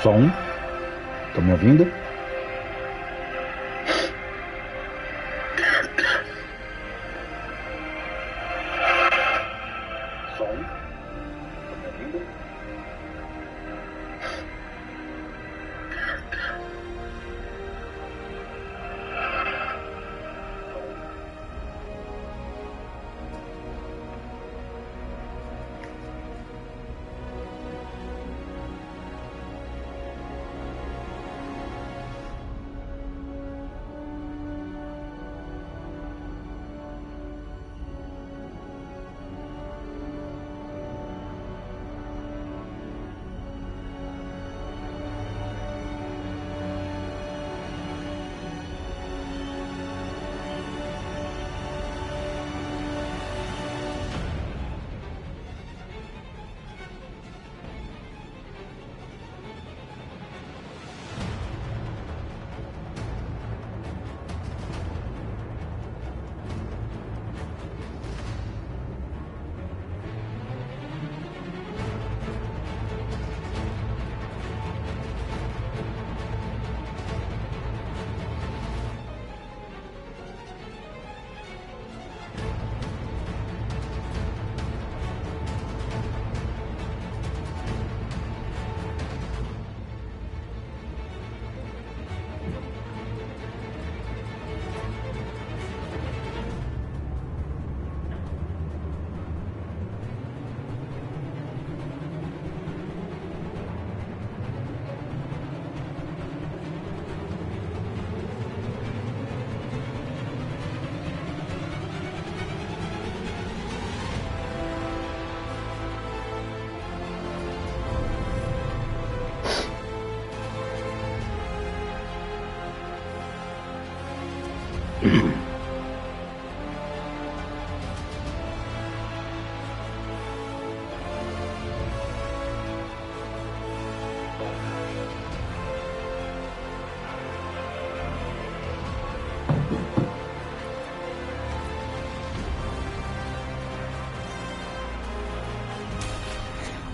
Som. Estão me ouvindo? Som. Estão me ouvindo?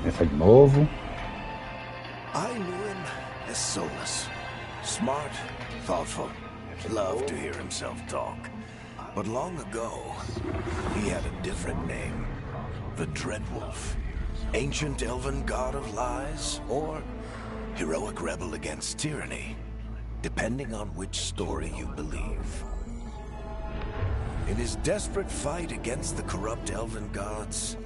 Começa de novo. I knew him as Solus. Smart, thoughtful, loved to hear himself talk. But long ago, he had a different name. The Dreadwolf. Ancient elven god of lies, or heroic rebel against tyranny, depending on which story you believe. In his desperate fight against the corrupt elven gods,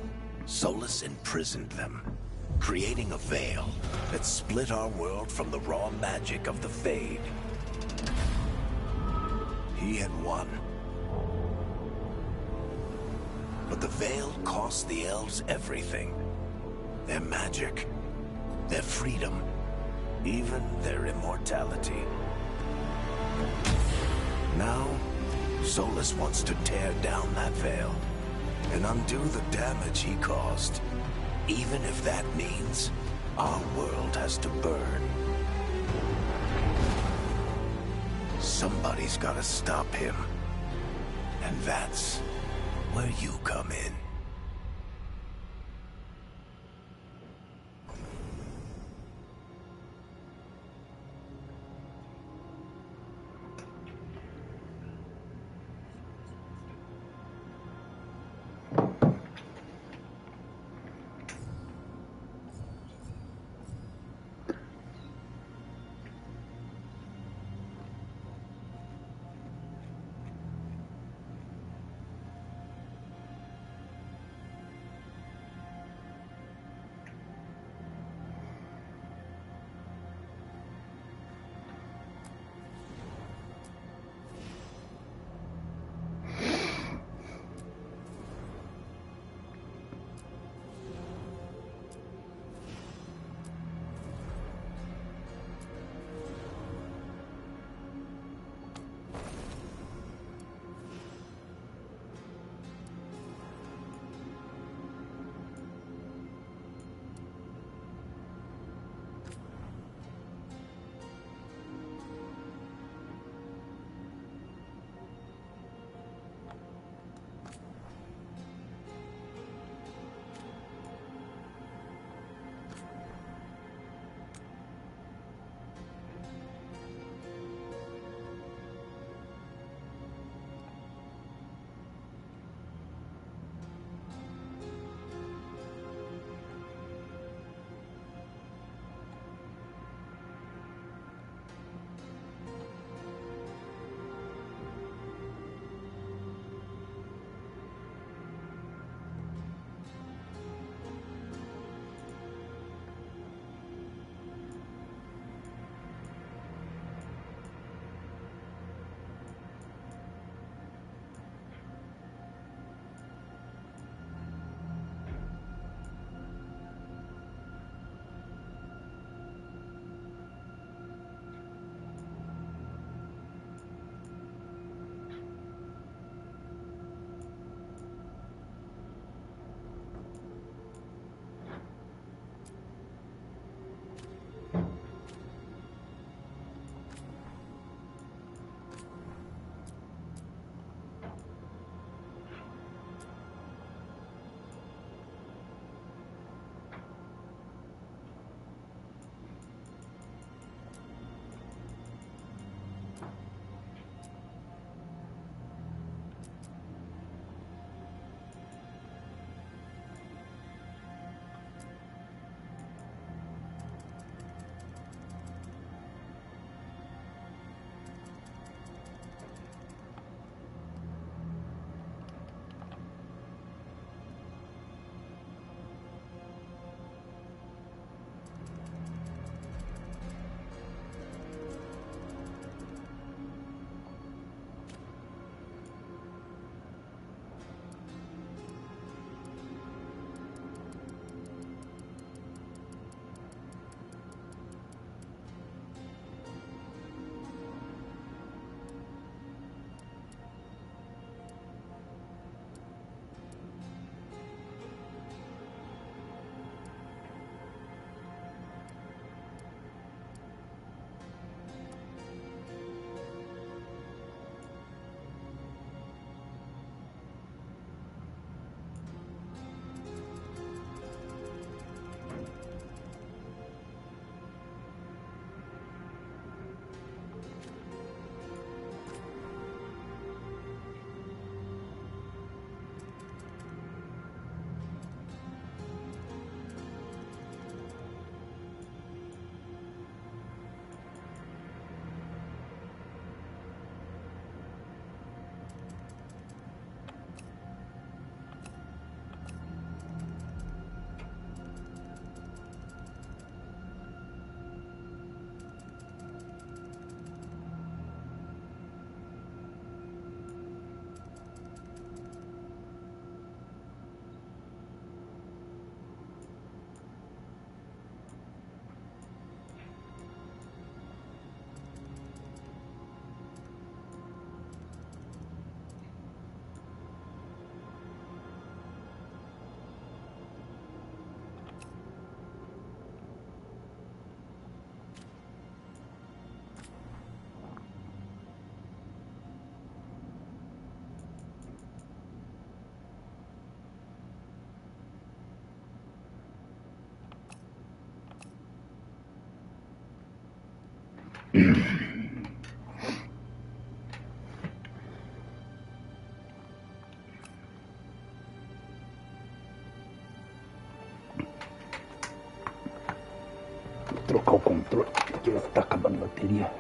Solus imprisoned them, creating a veil that split our world from the raw magic of the Fade. He had won. But the veil cost the elves everything. Their magic, their freedom, even their immortality. Now, Solus wants to tear down that veil and undo the damage he caused, even if that means our world has to burn. Somebody's gotta stop him, and that's where you come in. Vou trocar o controle, porque tá acabando a bateria.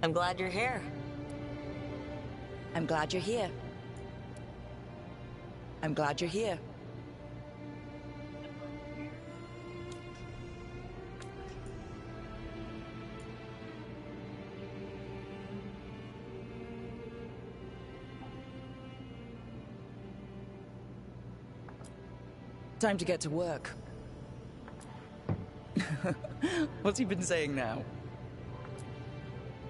I'm glad you're here. I'm glad you're here. I'm glad you're here. Time to get to work. What's he been saying now?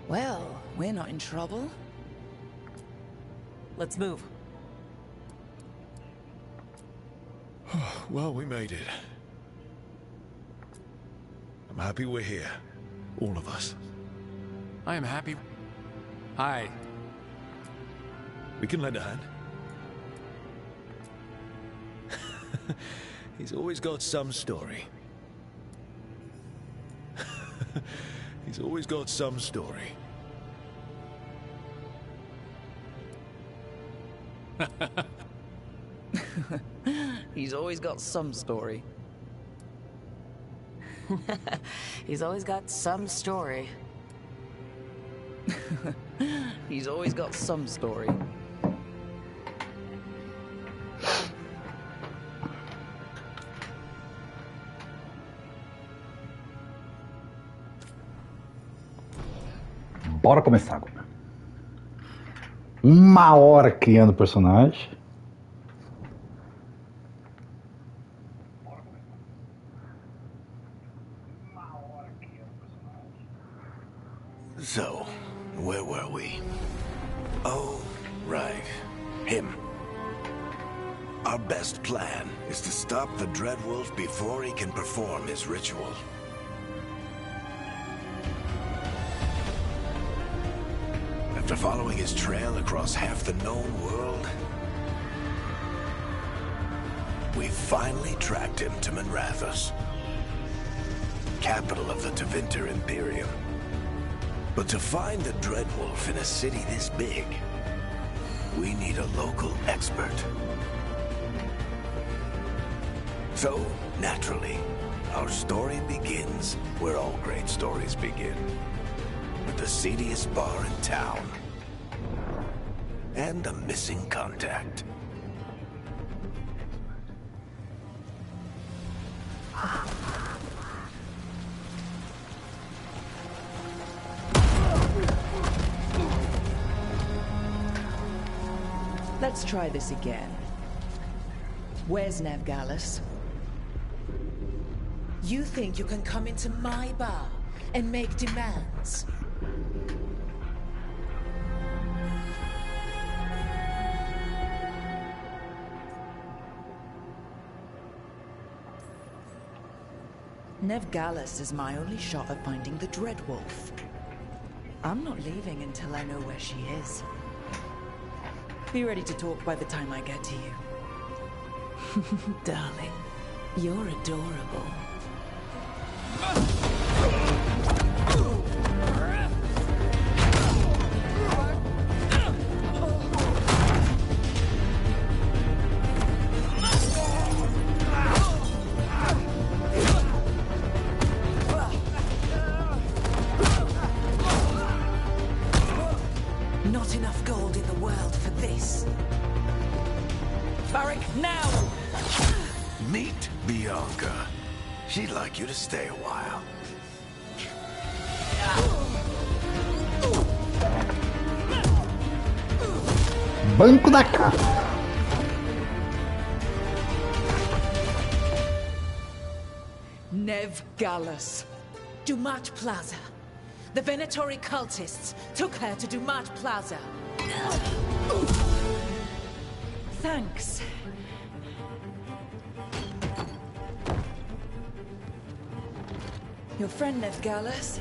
Well, we're not in trouble. Let's move. Well, we made it. I'm happy we're here. All of us. I am happy. Hi. We can lend a hand. He's always got some story. He's always got some story. He's always got some story. He's always got some story. He's always got some story. Bora começar agora. 1 hora criando personagem. So, where were we? Oh, right. Him. Our best plan is to stop the Dreadwolf before he can perform his ritual. After following his trail across half the known world, we finally tracked him to Manrathus, capital of the Tevinter Imperium. But to find the Dreadwolf in a city this big, we need a local expert. So, naturally, our story begins where all great stories begin. With the seediest bar in town. And a missing contact. Let's try this again. Where's Nevgalis? You think you can come into my bar and make demands? Nevgalis is my only shot at finding the Dreadwolf. I'm not leaving until I know where she is. Be ready to talk by the time I get to you. Darling, you're adorable. Not enough gold in the world for this. Barrack, now! Meet Bianca. She'd like you to stay a while. Banco da casa. Nevgalis. Dumat Plaza. The Venatori cultists took her to Dumat Plaza. Thanks. Your friend Nevgalis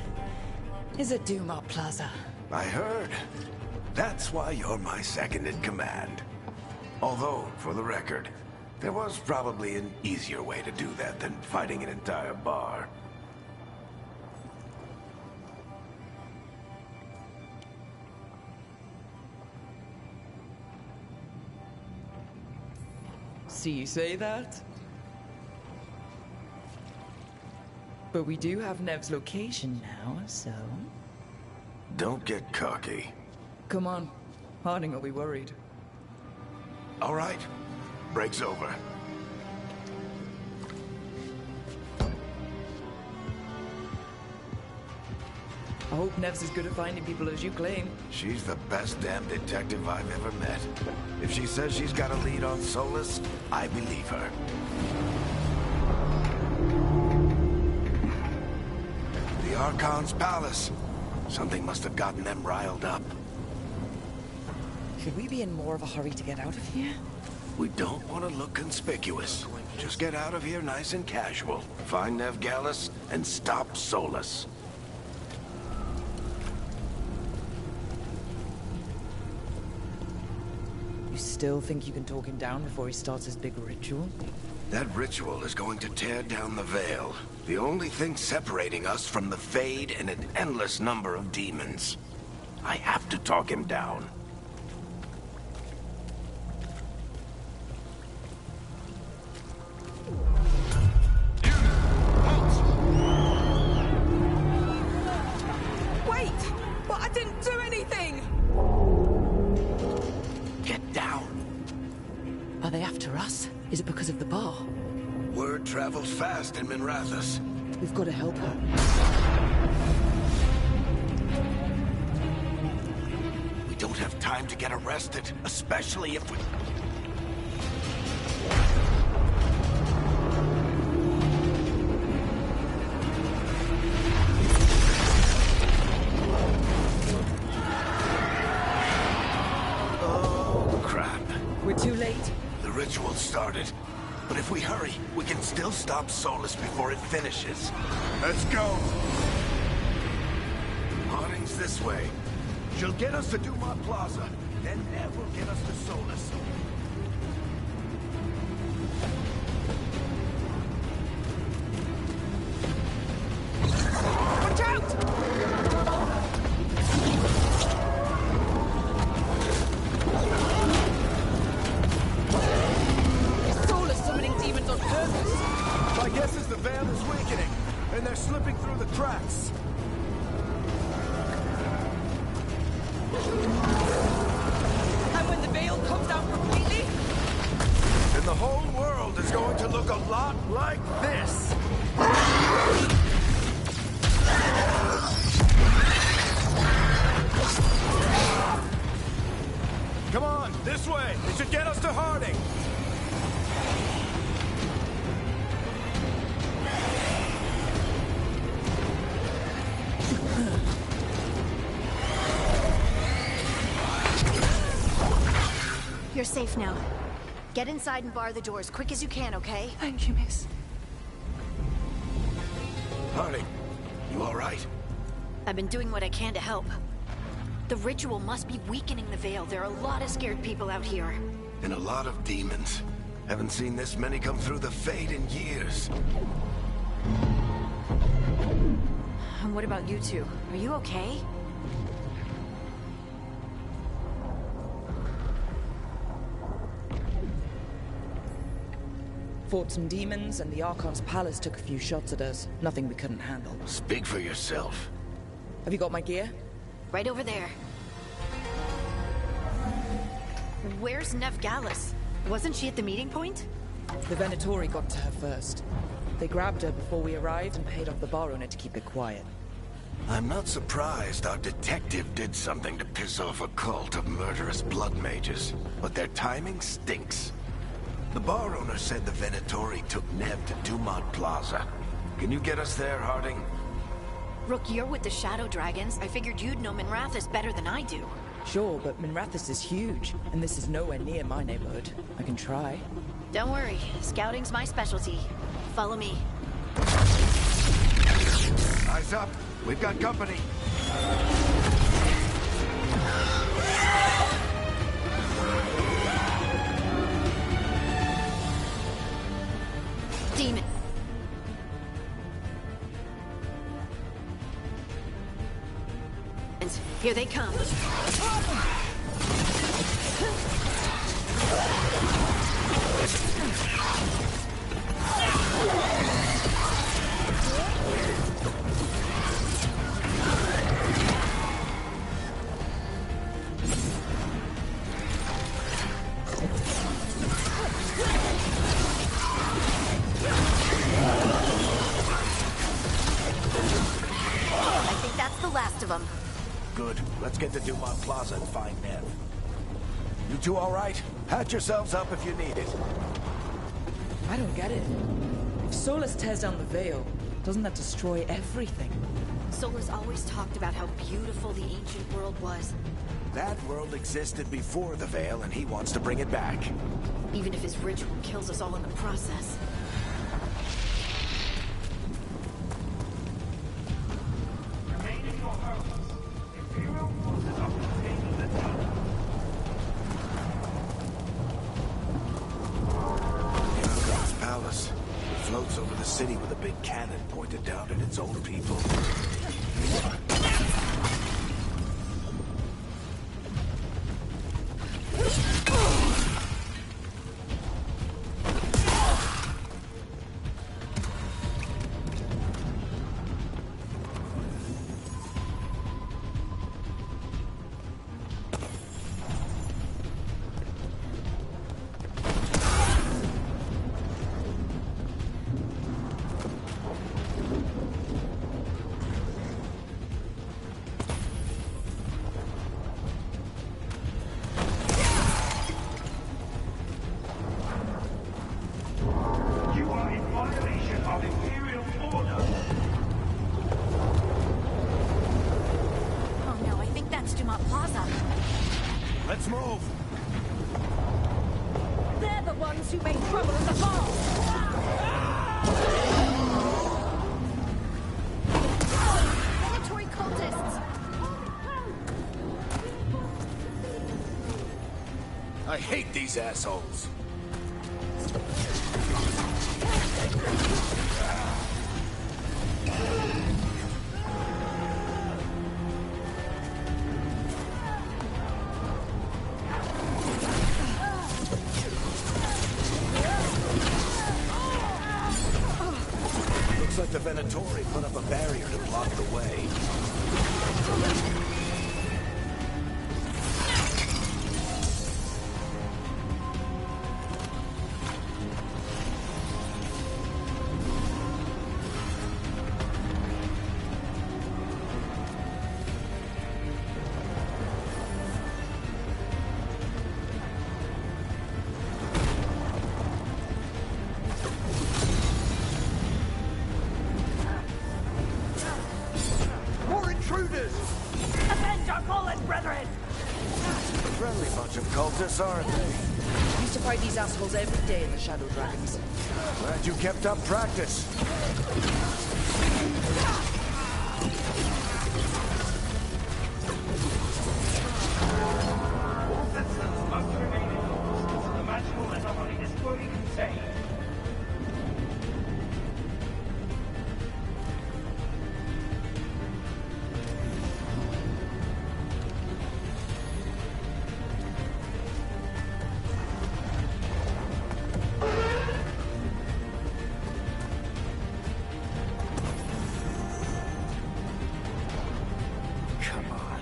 is at Dumat Plaza. I heard. That's why you're my second in command. Although, for the record, there was probably an easier way to do that than fighting an entire bar. See you say that? But we do have Nev's location now, so... Don't get cocky. Come on. Harding will be worried. All right. Break's over. I hope Nev's as good at finding people as you claim. She's the best damn detective I've ever met. If she says she's got a lead on Solus, I believe her. The Archon's palace. Something must have gotten them riled up. Should we be in more of a hurry to get out of here? We don't want to look conspicuous. Just get out of here nice and casual. Find Nevgalis and stop Solus. You still think you can talk him down before he starts his big ritual? That ritual is going to tear down the Veil. The only thing separating us from the Fade and an endless number of demons. I have to talk him down. Wait! But I didn't do anything! Get down. Are they after us? Is it because of the bar? Word travels fast in Minrathous. We've got to help her. We don't have time to get arrested, especially if we... Oh, crap. We're too late. The ritual started. But if we hurry, we can still stop Solus before it finishes. Let's go! Harding's this way. She'll get us to Dumat Plaza. Then Nev will get us to Solus. Watch out! Solus summoning demons on purpose. My guess is the Veil is weakening, and they're slipping through the cracks. And when the Veil comes down completely, And the whole world is going to look a lot like this. Come on, this way. It's get us to Harding! You're safe now. Get inside and bar the door as quick as you can, okay? Thank you, miss. Harding, you all right? I've been doing what I can to help. The ritual must be weakening the Veil. There are a lot of scared people out here. And a lot of demons. Haven't seen this many come through the Fade in years. And what about you two? Are you okay? Fought some demons, and the Archon's palace took a few shots at us. Nothing we couldn't handle. Speak for yourself. Have you got my gear? Right over there. Where's Nev Gallus? Wasn't she at the meeting point? The Venatori got to her first. They grabbed her before we arrived and paid off the bar owner to keep it quiet. I'm not surprised our detective did something to piss off a cult of murderous blood mages, but their timing stinks. The bar owner said the Venatori took Nev to Dumont Plaza. Can you get us there, Harding? Rook, you're with the Shadow Dragons. I figured you'd know Minrathous better than I do. Sure, but Minrathous is huge, and this is nowhere near my neighborhood. I can try. Don't worry, scouting's my specialty. Follow me. Eyes up! We've got company! Demon. Here they come. I think that's the last of them. Good. Let's get to Dumont Plaza and find Nev. You two all right? Patch yourselves up if you need it. I don't get it. If Solus tears down the Veil, doesn't that destroy everything? Solus always talked about how beautiful the ancient world was. That world existed before the Veil, and he wants to bring it back. Even if his ritual kills us all in the process. Palace. It floats over the city with a big cannon pointed down at its own people. Let's move! They're the ones who made trouble at the ball! Venatori cultists! I hate these assholes! Looks like the Venatori put up a barrier to block the way. friendly bunch of cultists, aren't they? Used to fight these assholes every day in the Shadow Dragons. Glad you kept up practice. All citizens must remain indoors until the magical anomaly is fully contained. Come on.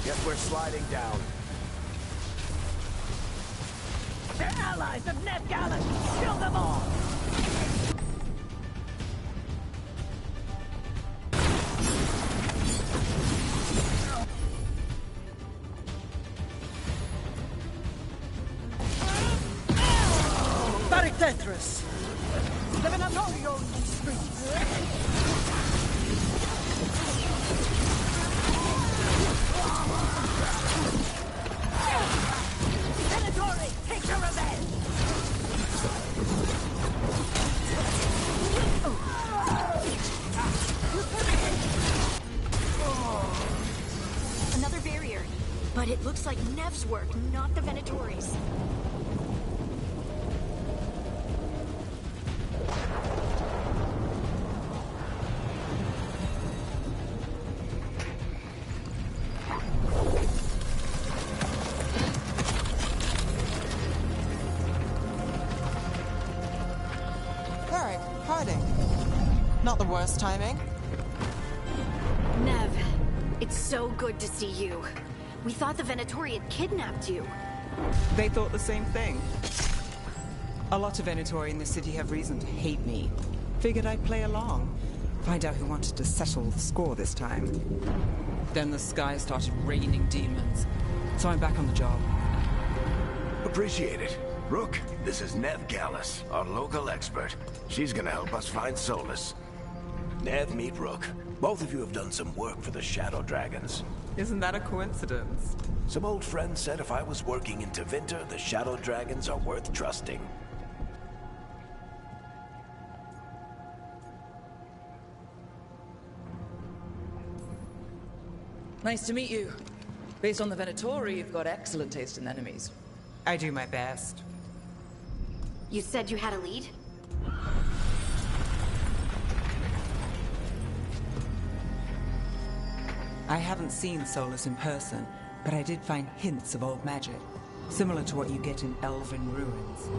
Guess we're sliding down. They're allies of Ned Gallus! Kill them all! Tetris! The Veilguard on the streets! Veilguard, take your revenge! Another barrier. But it looks like Nev's work, not the Venatori's. Alright, hiding. Not the worst timing. Nev, it's so good to see you. We thought the Venatori had kidnapped you. They thought the same thing. A lot of Venatori in the city have reason to hate me. Figured I'd play along. Find out who wanted to settle the score this time. Then the sky started raining demons. So I'm back on the job. Appreciate it. Rook, this is Nev Gallus, our local expert. She's gonna help us find Solus. Nev, meet Rook. Both of you have done some work for the Shadow Dragons. Isn't that a coincidence? Some old friends said if I was working in Tevinter, the Shadow Dragons are worth trusting. Nice to meet you. Based on the Venatori, you've got excellent taste in enemies. I do my best. You said you had a lead? I haven't seen Solus in person, but I did find hints of old magic, similar to what you get in elven ruins.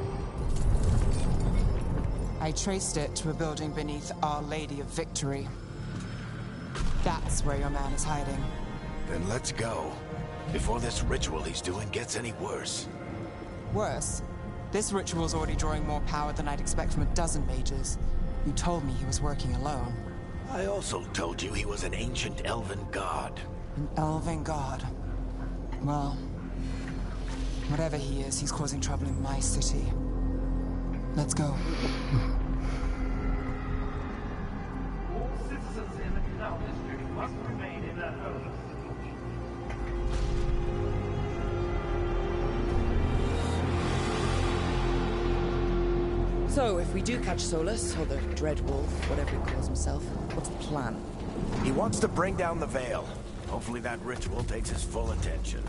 I traced it to a building beneath Our Lady of Victory. That's where your man is hiding. Then let's go. Before this ritual he's doing gets any worse. Worse, this ritual's already drawing more power than I'd expect from a dozen mages. You told me he was working alone. I also told you he was an ancient elven god. An elven god. Well, whatever he is, he's causing trouble in my city. Let's go. All citizens in the Canal District must remain in their homes. So, if we do catch Solus, or the Dread Wolf, whatever he calls himself, what's the plan? He wants to bring down the Veil. Hopefully that ritual takes his full attention.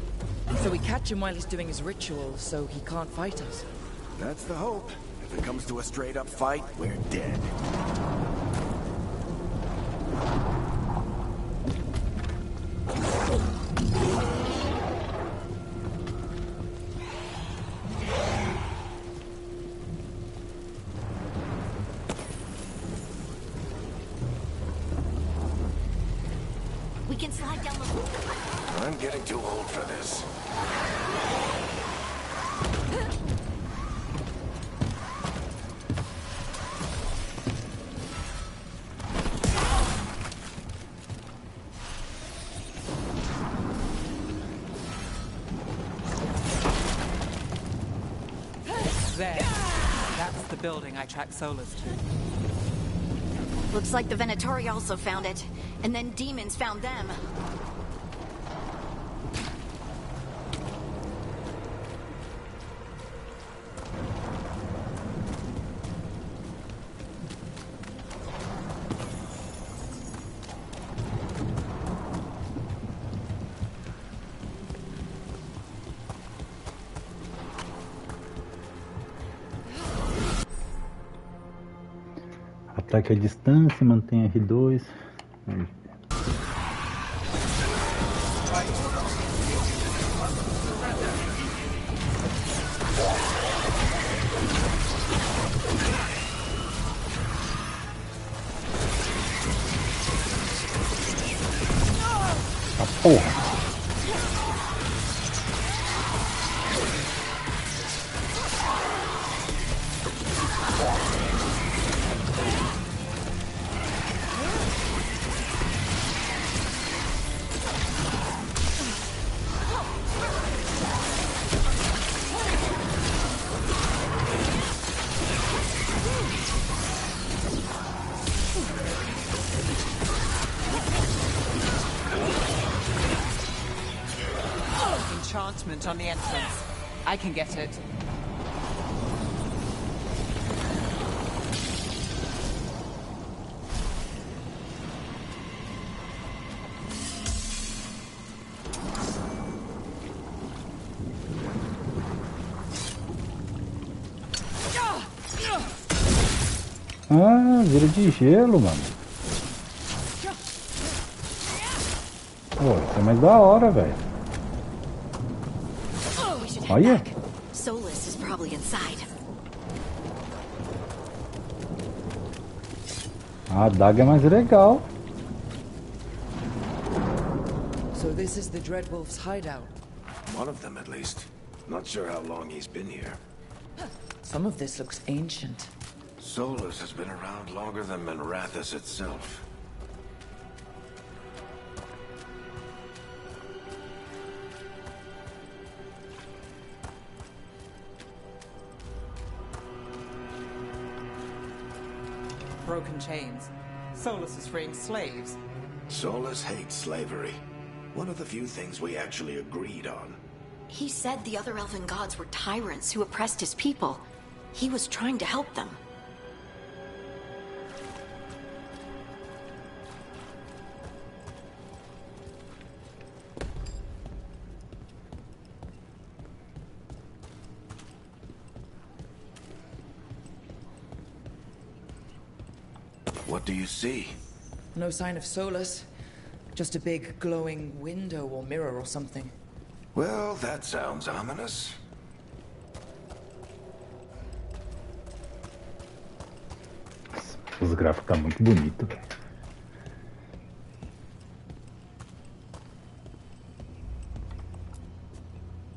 So we catch him while he's doing his ritual, so he can't fight us. That's the hope. If it comes to a straight-up fight, we're dead. We can slide down the hole. I'm getting too old for this. There. That's the building I tracked Solus to. Looks like the Venatori also found it. And then demons found them. ataque à distância, mantém R2. Ah, porra! Enchantment on the entrance. I can get it. Ah, vira de gelo, mano. Pô, isso é mais da hora, velho. Olha. Solus is probably inside. A adaga é mais legal. So this is the Dreadwolf's hideout. One of them, at least. Not sure how long he's been here. Some of this looks ancient. Solus has been around longer than Manrathus itself. Broken chains. Solus is freeing slaves. Solus hates slavery. One of the few things we actually agreed on. He said the other elven gods were tyrants who oppressed his people. He was trying to help them. What do you see? No sign of Solus. Just a big glowing window or mirror or something. Well, that sounds ominous. Os gráficos tá muito bonito.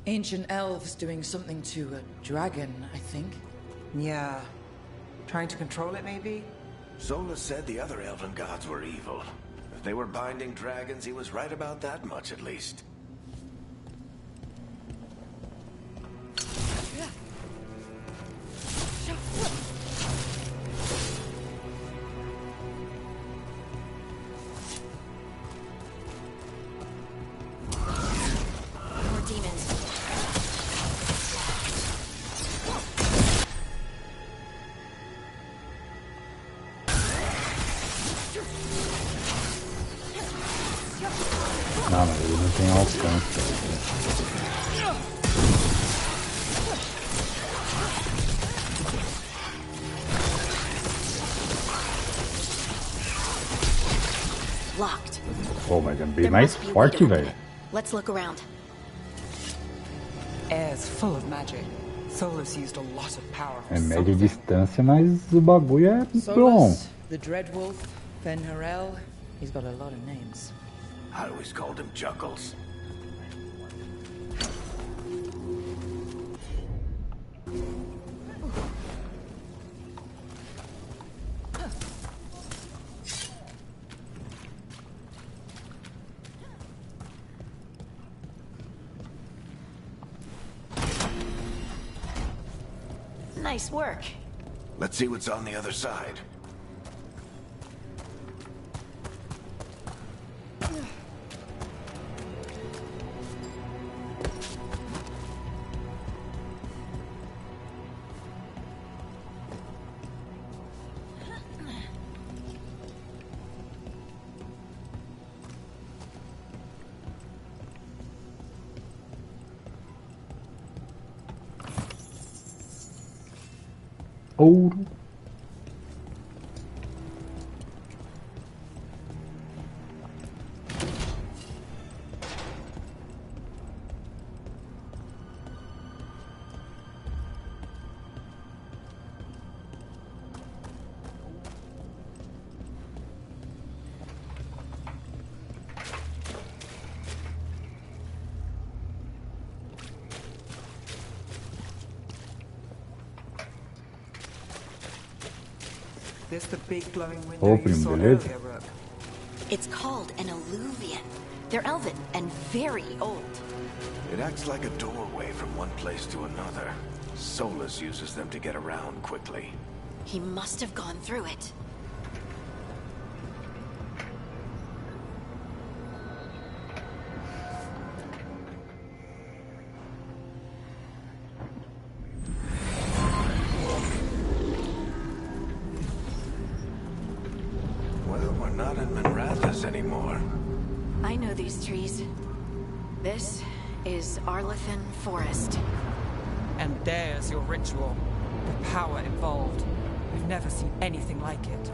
Ancient elves doing something to a dragon, I think. Yeah. Trying to control it, maybe? Solus said the other elven gods were evil. If they were binding dragons, he was right about that much, at least. More demons. Não, mas ele não tem alcance. Locked. Pô, mas é bem There mais must be a way to forte, open velho. it. Let's look around. Air's full of magic. Solus used a lot of power. É média distância, mas o bagulho é bom. Solus, the Dreadwolf, Fen'Harel. He's got a lot of names. I always called him Juggles. Nice work. Let's see what's on the other side. Ouro. this the big glowing Oh, window you saw beleza. earlier, Rook? It's called an alluvian. They're elven and very old. It acts like a doorway from one place to another. Solus uses them to get around quickly. He must have gone through it. Well, we're not in Minrathous anymore. I know these trees. This is Arlethan Forest. And there's your ritual. The power involved. We've never seen anything like it.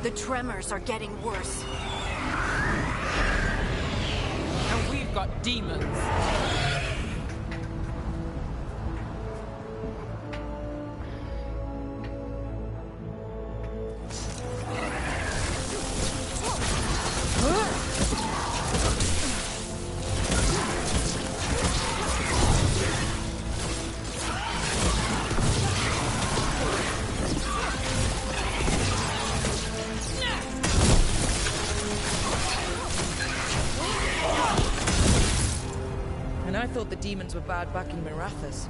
The tremors are getting worse. And we've got demons. And I thought the demons were bad back in Minrathous.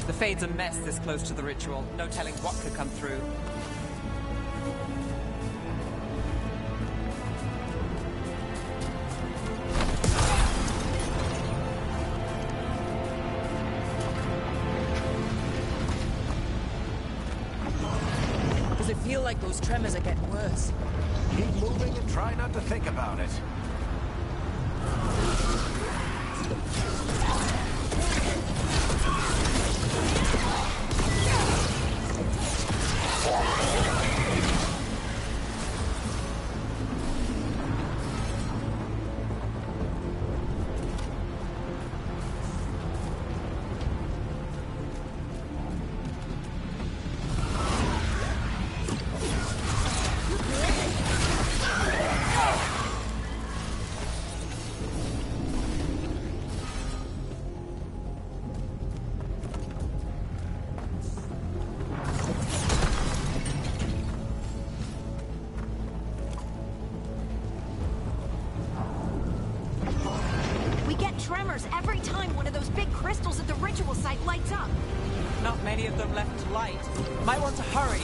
The Fade's a mess this close to the ritual. No telling what could come through. Does it feel like those tremors are getting worse? Keep moving and try not to think about it. Tremors every time one of those big crystals at the ritual site lights up. Not many of them left to light. Might want to hurry.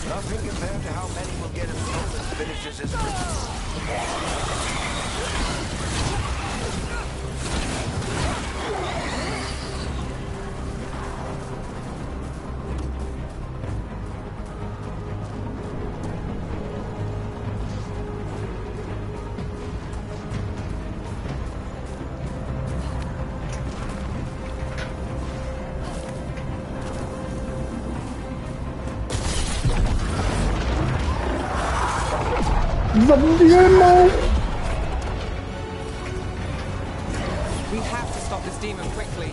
Nothing compared to how many will get if Solus finishes his We have to stop this demon quickly.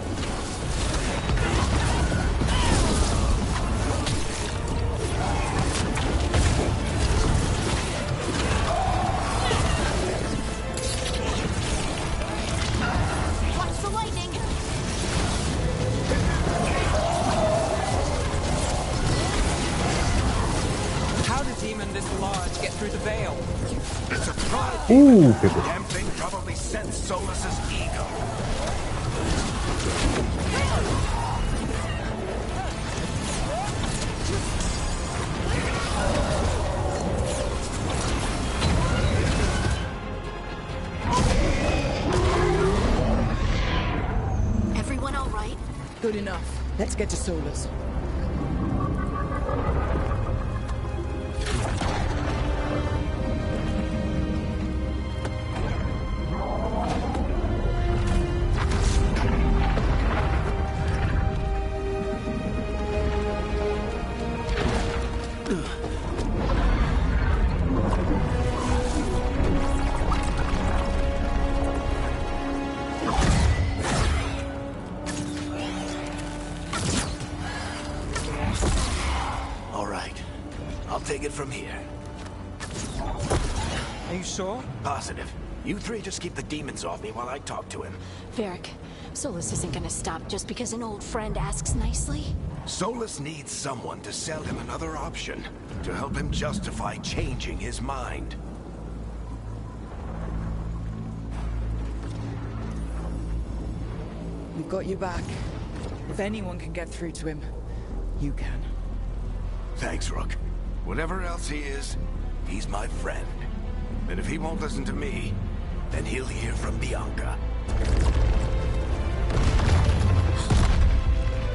How did a demon this large get through the veil? It's a pride. qué cosa. Damn thing probably sensed Solus's ego. Everyone all right? Good enough. Let's get to Solus. Take it from here. Are you sure? Positive. You three just keep the demons off me while I talk to him. Varric, Solus isn't gonna stop just because an old friend asks nicely. Solus needs someone to sell him another option, to help him justify changing his mind. We've got you back. If anyone can get through to him, you can. Thanks, Rook. Whatever else he is, he's my friend. And if he won't listen to me, then he'll hear from Bianca.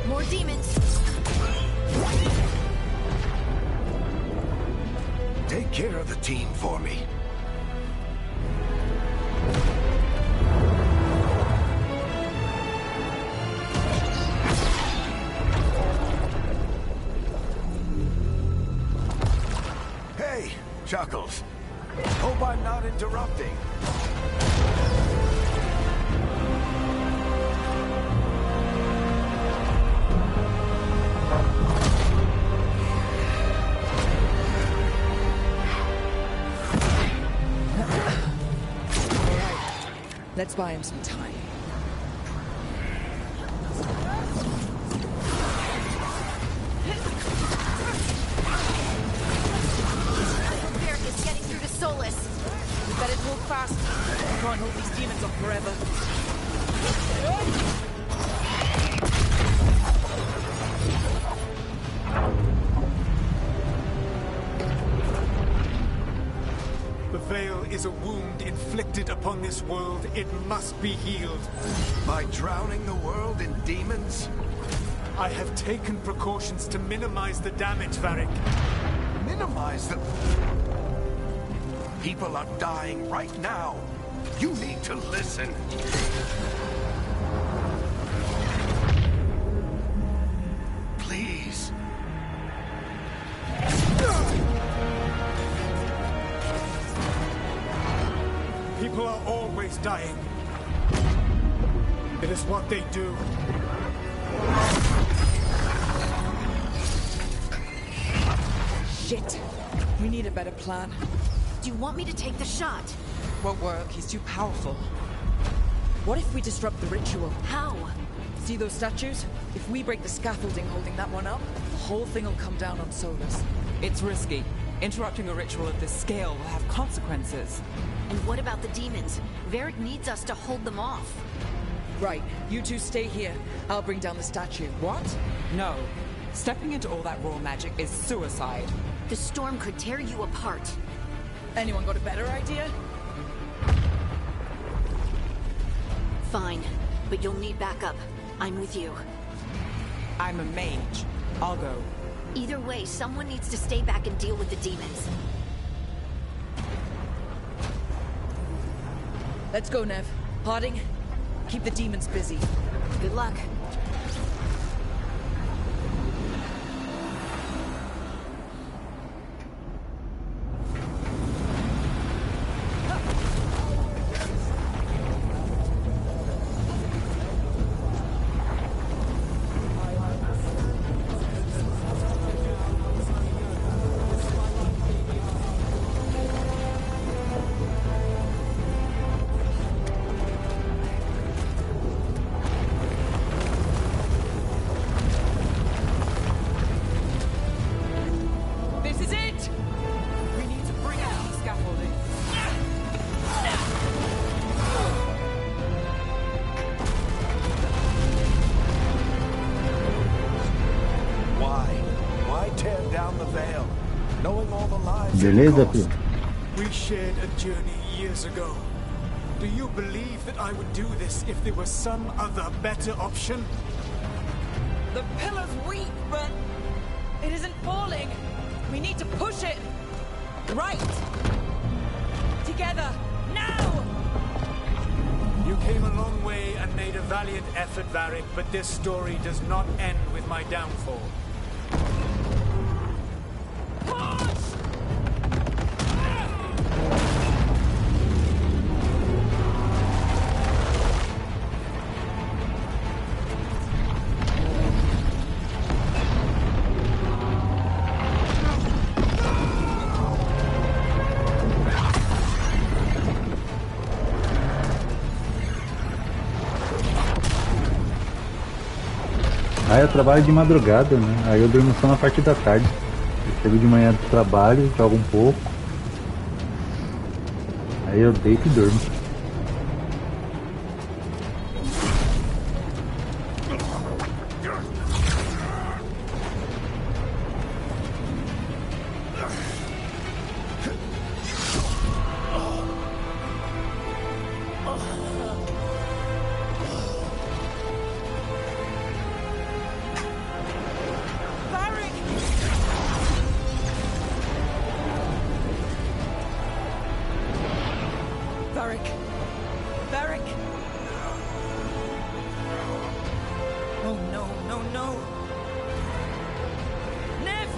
More demons! Take care of the team for me. Chuckles. Hope I'm not interrupting. All right. Let's buy him some time. Can't hold these demons off forever. The veil is a wound inflicted upon this world. It must be healed. By drowning the world in demons? I have taken precautions to minimize the damage, Varric. Minimize the... People are dying right now. You need to listen. Please. People are always dying. It is what they do. Shit. We need a better plan. Do you want me to take the shot? Won't work. He's too powerful. What if we disrupt the ritual? How? See those statues? If we break the scaffolding holding that one up, the whole thing will come down on Solus. It's risky. Interrupting a ritual of this scale will have consequences. And what about the demons? Varric needs us to hold them off. Right. You two stay here. I'll bring down the statue. What? No. Stepping into all that raw magic is suicide. The storm could tear you apart. Anyone got a better idea? Fine, but you'll need backup. I'm with you. I'm a mage. I'll go. Either way, someone needs to stay back and deal with the demons. Let's go, Nev. Harding, keep the demons busy. Good luck. This is it! We need to bring out the scaffolding. Why tear down the veil? Knowing all the lives Beleza, it filho? cost. We shared a journey years ago. Do you believe that I would do this if there was some other better option? The pillar's weak, but it isn't falling. We need to push it. Right. Together. Now! You came a long way and made a valiant effort, Varric, but this story does not end with my downfall. Aí eu trabalho de madrugada, né? Aí eu durmo só na parte da tarde. Eu chego de manhã do trabalho, jogo um pouco. Aí eu deito e durmo. Varric! Oh no, no, no! Nev!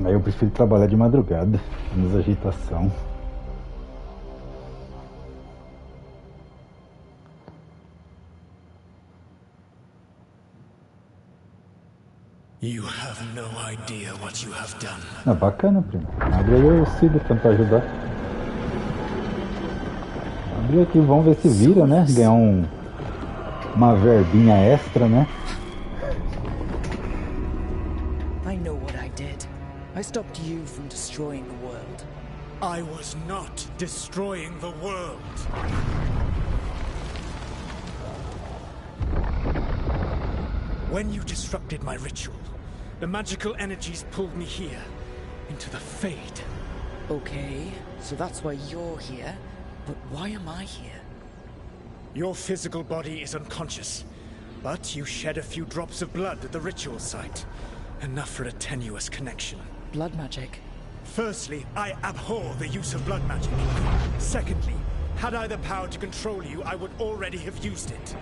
Aí eu prefiro trabalhar de madrugada, menos agitação. You have no idea what you have done. Ah, bacana, primo. Abre aí o Cid pra ajudar. Abre aqui, vamos ver se vira, né? Ganhar uma verbinha extra, né? I know what I did. I stopped you from destroying the world. I was not destroying the world. When you disrupted my ritual, the magical energies pulled me here, into the Fade. Okay, so that's why you're here. But why am I here? Your physical body is unconscious, but you shed a few drops of blood at the ritual site. Enough for a tenuous connection. Blood magic? Firstly, I abhor the use of blood magic. Secondly, had I the power to control you, I would already have used it.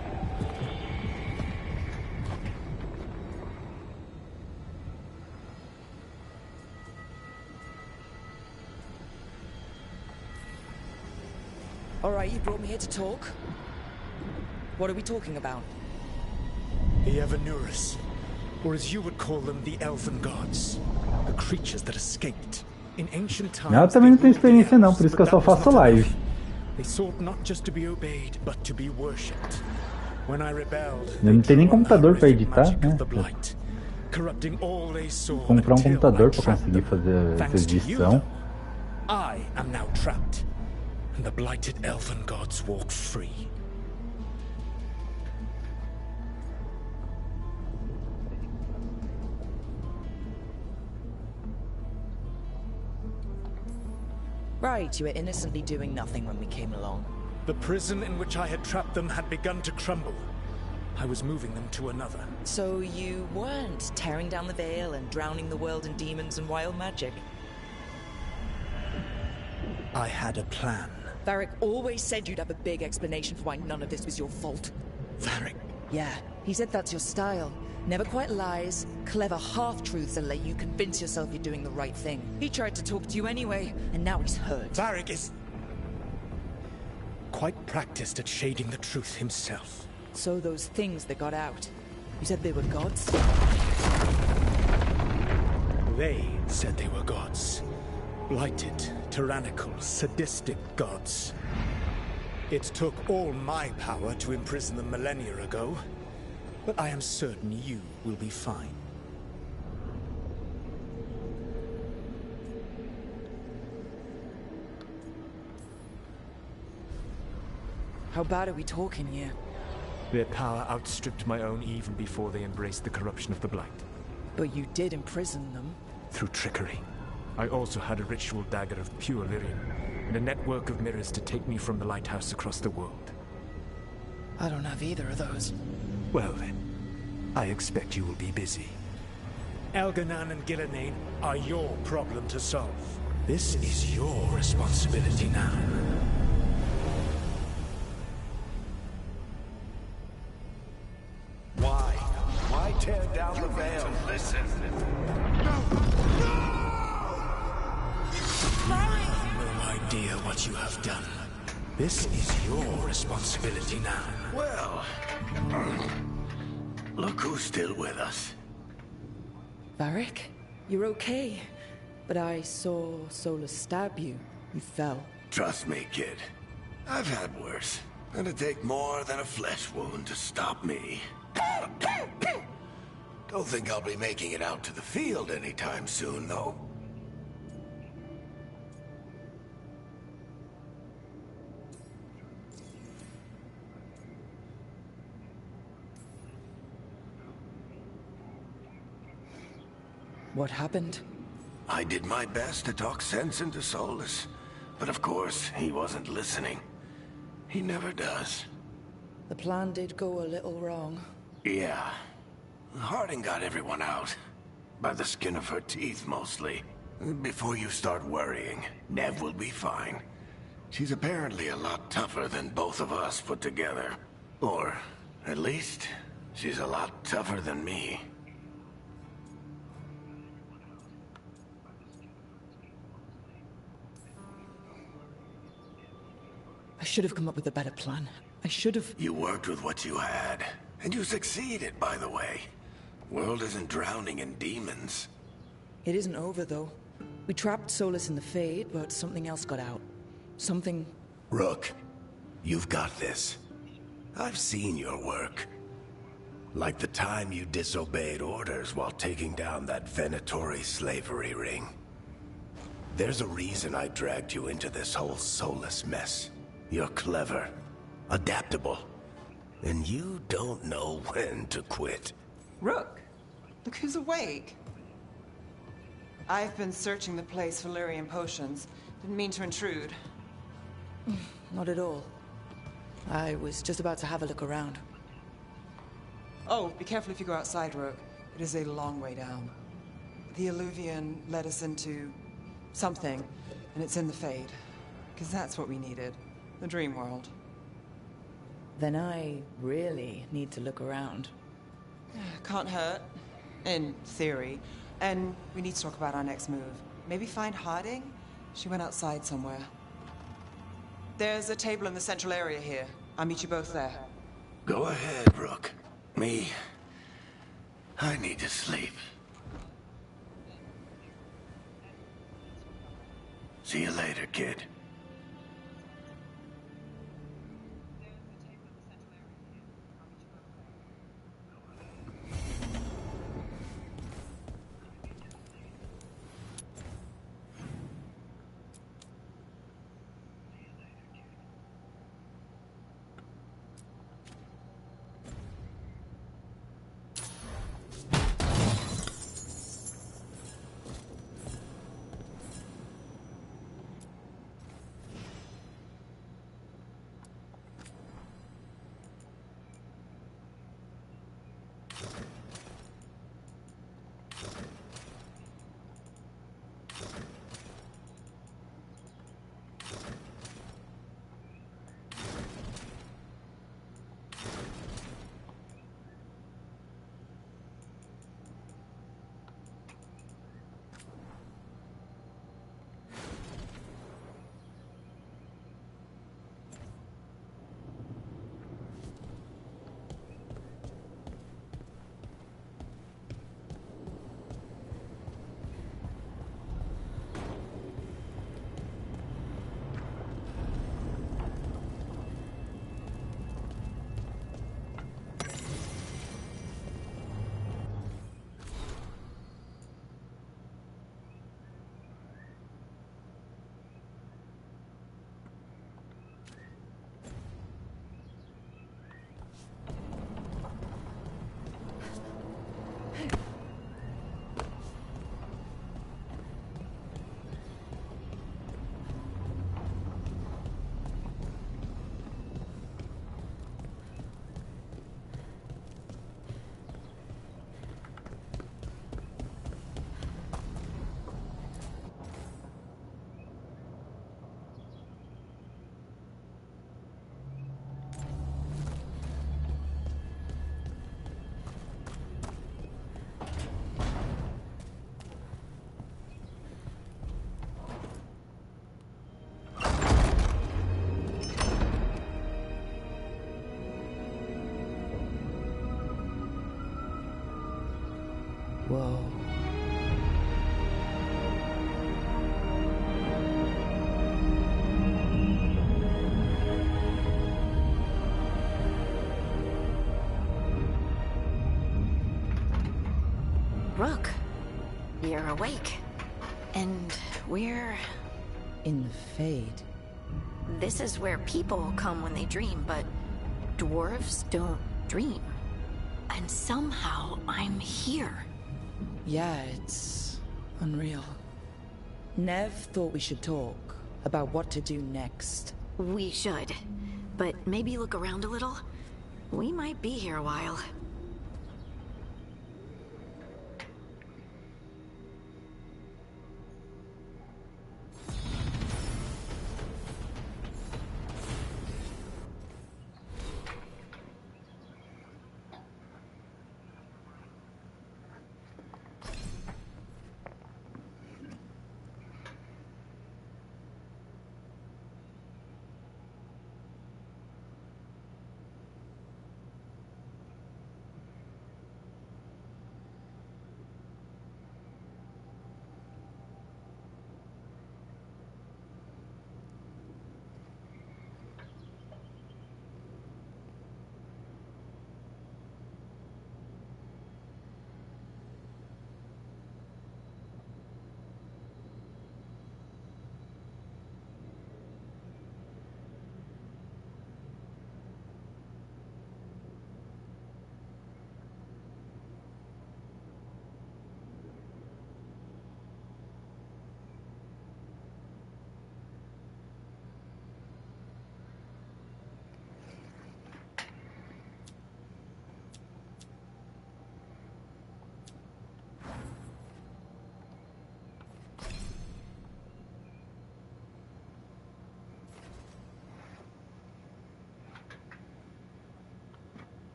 Alright, you brought me here to talk. What are we talking about? The Evanurus, or as you would call them, the Elven Gods. The creatures that escaped. In ancient times, Ela também não tem experiência não, por isso que eu só faço live. They sought not just to be obeyed, but to be worshipped. When I rebelled, Eu não tenho nem computador pra editar, né? corrupting all they saw. Comprar computador pra conseguir fazer essa edição. I am now trapped, and the blighted Elven Gods walk free. Right, you were innocently doing nothing when we came along. The prison in which I had trapped them had begun to crumble. I was moving them to another. So you weren't tearing down the Veil and drowning the world in demons and wild magic? I had a plan. Varric always said you'd have a big explanation for why none of this was your fault. Varric? Yeah, he said that's your style. Never quite lies, clever half-truths that let you convince yourself you're doing the right thing. He tried to talk to you anyway, and now he's hurt. Varric is quite practiced at shading the truth himself. So those things that got out, you said they were gods? They said they were gods. Blighted, tyrannical, sadistic gods. It took all my power to imprison them millennia ago, but I am certain you will be fine. How bad are we talking here? Their power outstripped my own even before they embraced the corruption of the Blight. But you did imprison them. Through trickery. I also had a ritual dagger of pure lyrium, and a network of mirrors to take me from the lighthouse across the world. I don't have either of those. Well then, I expect you will be busy. Elganan and Gillenane are your problem to solve. This is your responsibility now. Why? Why tear down the veil? Listen. No idea what you have done. This is your responsibility now. Well, look who's still with us. Varric, you're okay. But I saw Solus stab you. You fell. Trust me, kid. I've had worse. It'd take more than a flesh wound to stop me. Don't think I'll be making it out to the field anytime soon, though. What happened? I did my best to talk sense into Solus, but of course, he wasn't listening. He never does. The plan did go a little wrong. Yeah. Harding got everyone out. By the skin of her teeth, mostly. Before you start worrying, Nev will be fine. She's apparently a lot tougher than both of us put together. Or, at least, she's a lot tougher than me. I should have come up with a better plan. I should have... You worked with what you had. And you succeeded, by the way. World isn't drowning in demons. It isn't over, though. We trapped Solus in the Fade, but something else got out. Something... Rook, you've got this. I've seen your work. Like the time you disobeyed orders while taking down that Venatori slavery ring. There's a reason I dragged you into this whole Solus mess. You're clever, adaptable, and you don't know when to quit. Rook, look who's awake. I've been searching the place for lyrium potions. Didn't mean to intrude. Not at all. I was just about to have a look around. Oh, be careful if you go outside, Rook. It is a long way down. The Illuvian led us into something, and it's in the Fade. Because that's what we needed. The dream world. Then I really need to look around. Can't hurt. In theory. And we need to talk about our next move. Maybe find Harding? She went outside somewhere. There's a table in the central area here. I'll meet you both there. Go ahead, Rook. Me, I need to sleep. See you later, kid. Whoa. Rook, you're awake. And we're... In the Fade. This is where people come when they dream, but dwarves don't dream. And somehow I'm here. Yeah, it's unreal. Nev thought we should talk about what to do next. We should. But maybe look around a little. We might be here a while.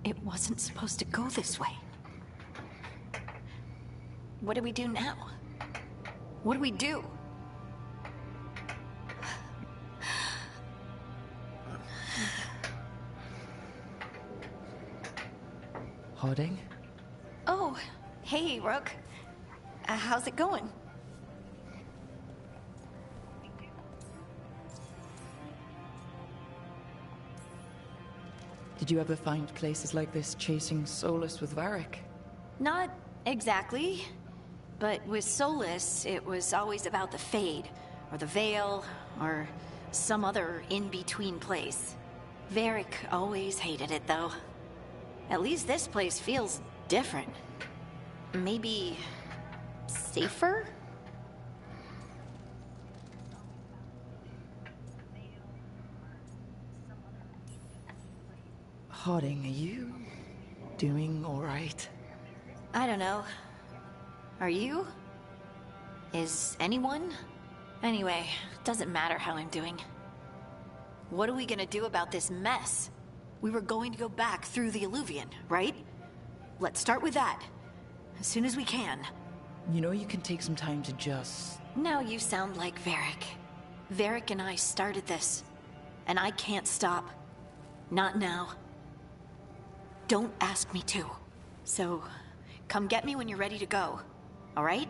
It wasn't supposed to go this way. What do we do now? What do we do? Harding? Oh, hey, Rook. How's it going? Did you ever find places like this chasing Solus with Varric? Not exactly. But with Solus, it was always about the Fade, or the Veil, or some other in-between place. Varric always hated it, though. At least this place feels different. Maybe safer? Harding, are you doing all right? I don't know. Are you? Is anyone? Anyway, doesn't matter how I'm doing. What are we gonna do about this mess? We were going to go back through the Illuvian, right? Let's start with that. As soon as we can. You know you can take some time to just... Now you sound like Varric. Varric and I started this. And I can't stop. Not now. Don't ask me to. So, come get me when you're ready to go. All right?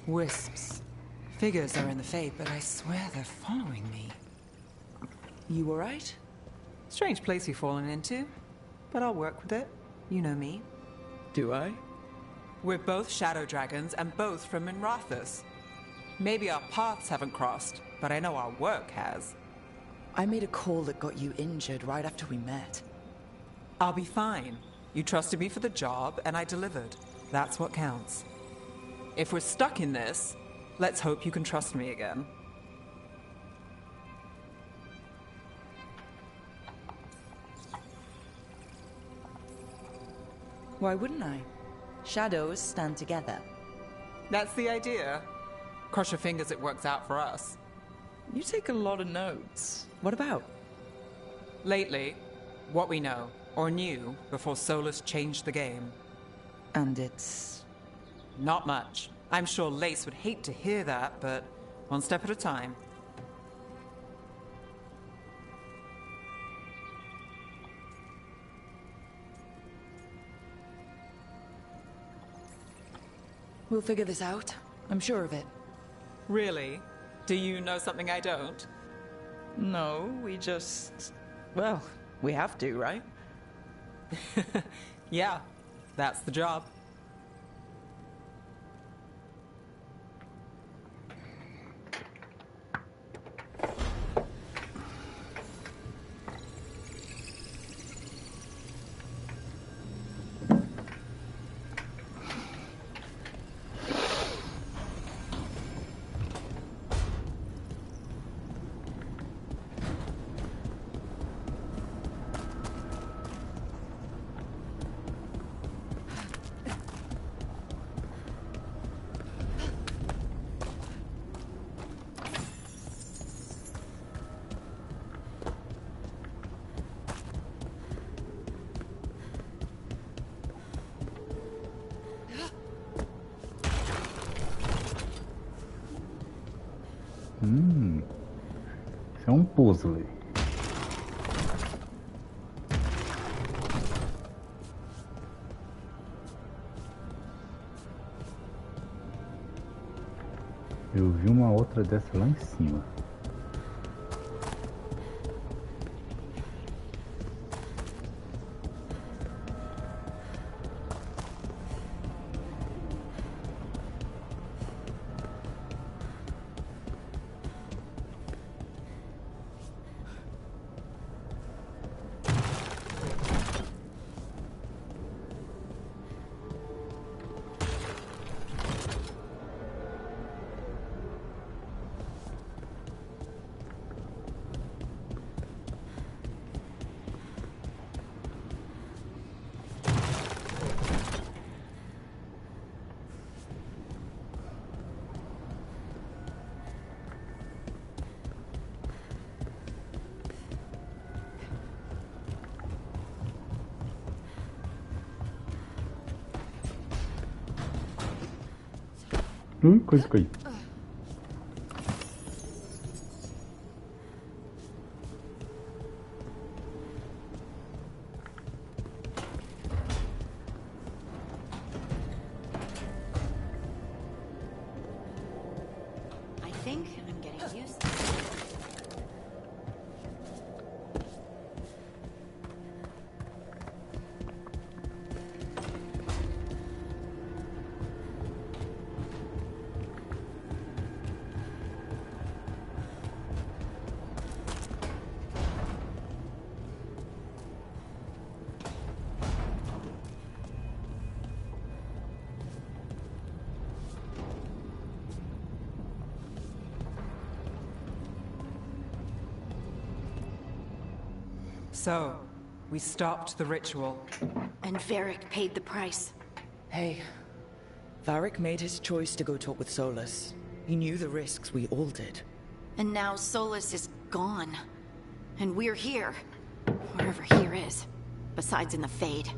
Wisps. Figures are in the Fade, but I swear they're following me. You alright? Strange place you've fallen into, but I'll work with it. You know me. Do I? We're both shadow dragons and both from Minrathous. Maybe our paths haven't crossed, but I know our work has. I made a call that got you injured right after we met. I'll be fine. You trusted me for the job, and I delivered. That's what counts. If we're stuck in this, let's hope you can trust me again. Why wouldn't I? Shadows stand together. That's the idea. Cross your fingers it works out for us. You take a lot of notes. What about? Lately, what we know, or knew, before Solus changed the game. And it's... Not much. I'm sure Lace would hate to hear that, but one step at a time. We'll figure this out. I'm sure of it. Really? Do you know something I don't? No, we just... Well, we have to, right? Yeah, that's the job. É um puzzle. Eu vi uma outra dessa lá em cima. Coisa que aí. I think I'm getting used to it. So, we stopped the ritual. And Varric paid the price. Hey, Varric made his choice to go talk with Solus. He knew the risks, we all did. And now Solus is gone. And we're here. Wherever here is. Besides in the Fade.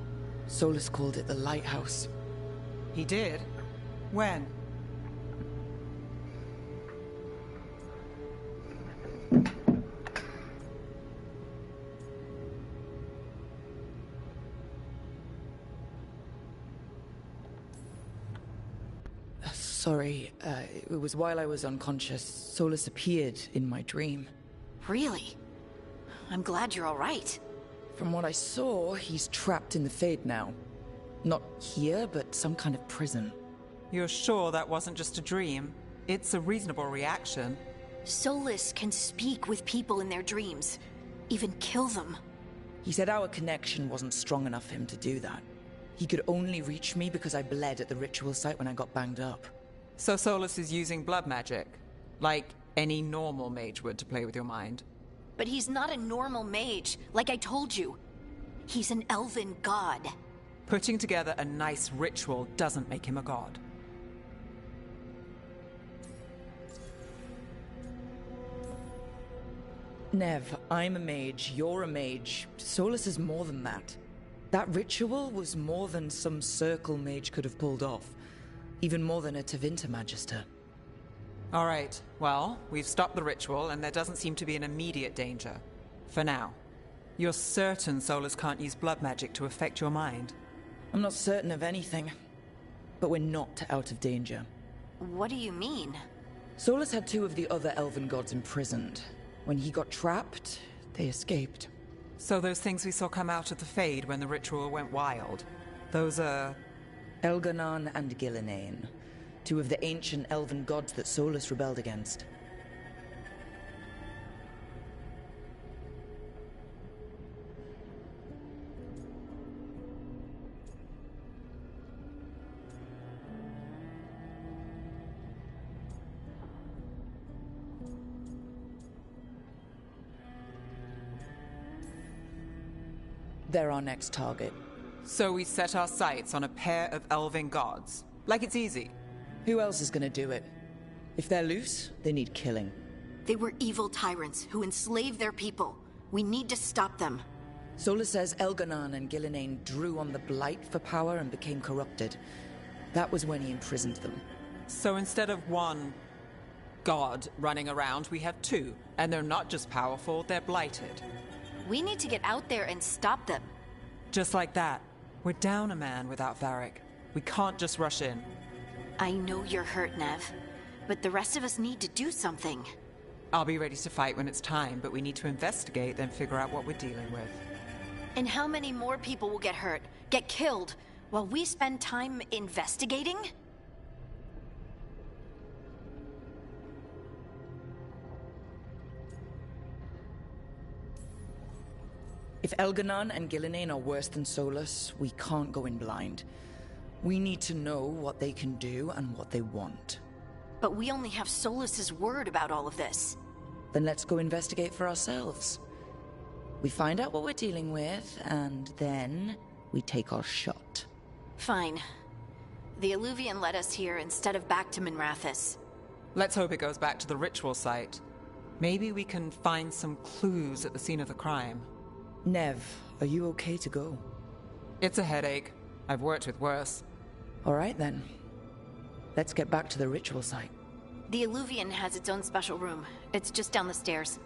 Solus called it the Lighthouse. He did? When? Sorry, it was while I was unconscious. Solus appeared in my dream. Really? I'm glad you're all right. From what I saw, he's trapped in the Fade now. Not here, but some kind of prison. You're sure that wasn't just a dream? It's a reasonable reaction. Solus can speak with people in their dreams. Even kill them. He said our connection wasn't strong enough for him to do that. He could only reach me because I bled at the ritual site when I got banged up. So Solus is using blood magic? Like any normal mage would to play with your mind? But he's not a normal mage, like I told you. He's an elven god. Putting together a nice ritual doesn't make him a god. Nev, I'm a mage, you're a mage. Solus is more than that. That ritual was more than some circle mage could have pulled off. Even more than a Tevinter Magister. All right, well, we've stopped the ritual and there doesn't seem to be an immediate danger. For now. You're certain Solus can't use blood magic to affect your mind? I'm not certain of anything. But we're not out of danger. What do you mean? Solus had two of the other elven gods imprisoned. When he got trapped, they escaped. So those things we saw come out of the Fade when the ritual went wild, those are... Elganon and Gillinane, two of the ancient elven gods that Solus rebelled against. They're our next target. So we set our sights on a pair of elven gods. Like it's easy. Who else is gonna do it? If they're loose, they need killing. They were evil tyrants who enslaved their people. We need to stop them. Solus says Elganon and Gillinane drew on the Blight for power and became corrupted. That was when he imprisoned them. So instead of one god running around, we have two. And they're not just powerful, they're blighted. We need to get out there and stop them. Just like that. We're down a man without Varric. We can't just rush in. I know you're hurt, Nev, but the rest of us need to do something. I'll be ready to fight when it's time, but we need to investigate, then figure out what we're dealing with. And how many more people will get hurt, get killed, while we spend time investigating? If Elganon and Gillinane are worse than Solus, we can't go in blind. We need to know what they can do and what they want. But we only have Solus's word about all of this. Then let's go investigate for ourselves. We find out what we're dealing with, and then we take our shot. Fine. The Illuvian led us here instead of back to Minrathous. Let's hope it goes back to the ritual site. Maybe we can find some clues at the scene of the crime. Nev, are you okay to go? It's a headache. I've worked with worse. All right then. Let's get back to the ritual site. The Illuvian has its own special room. It's just down the stairs.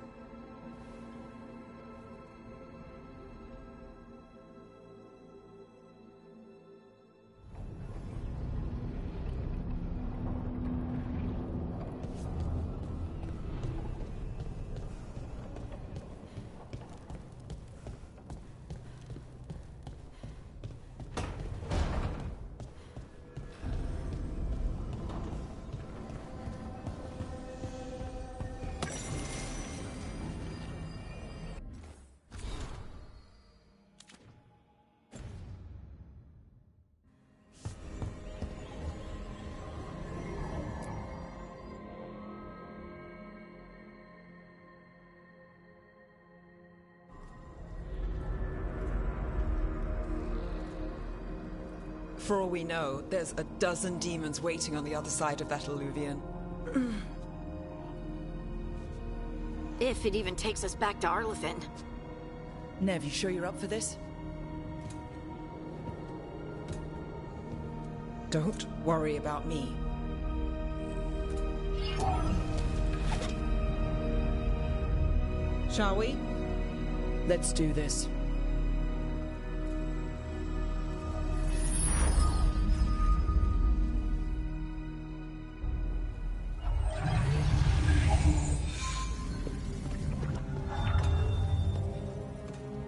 For all we know, there's a dozen demons waiting on the other side of that Illuvian. If it even takes us back to Arlathan. Nev, you sure you're up for this? Don't worry about me. Shall we? Let's do this.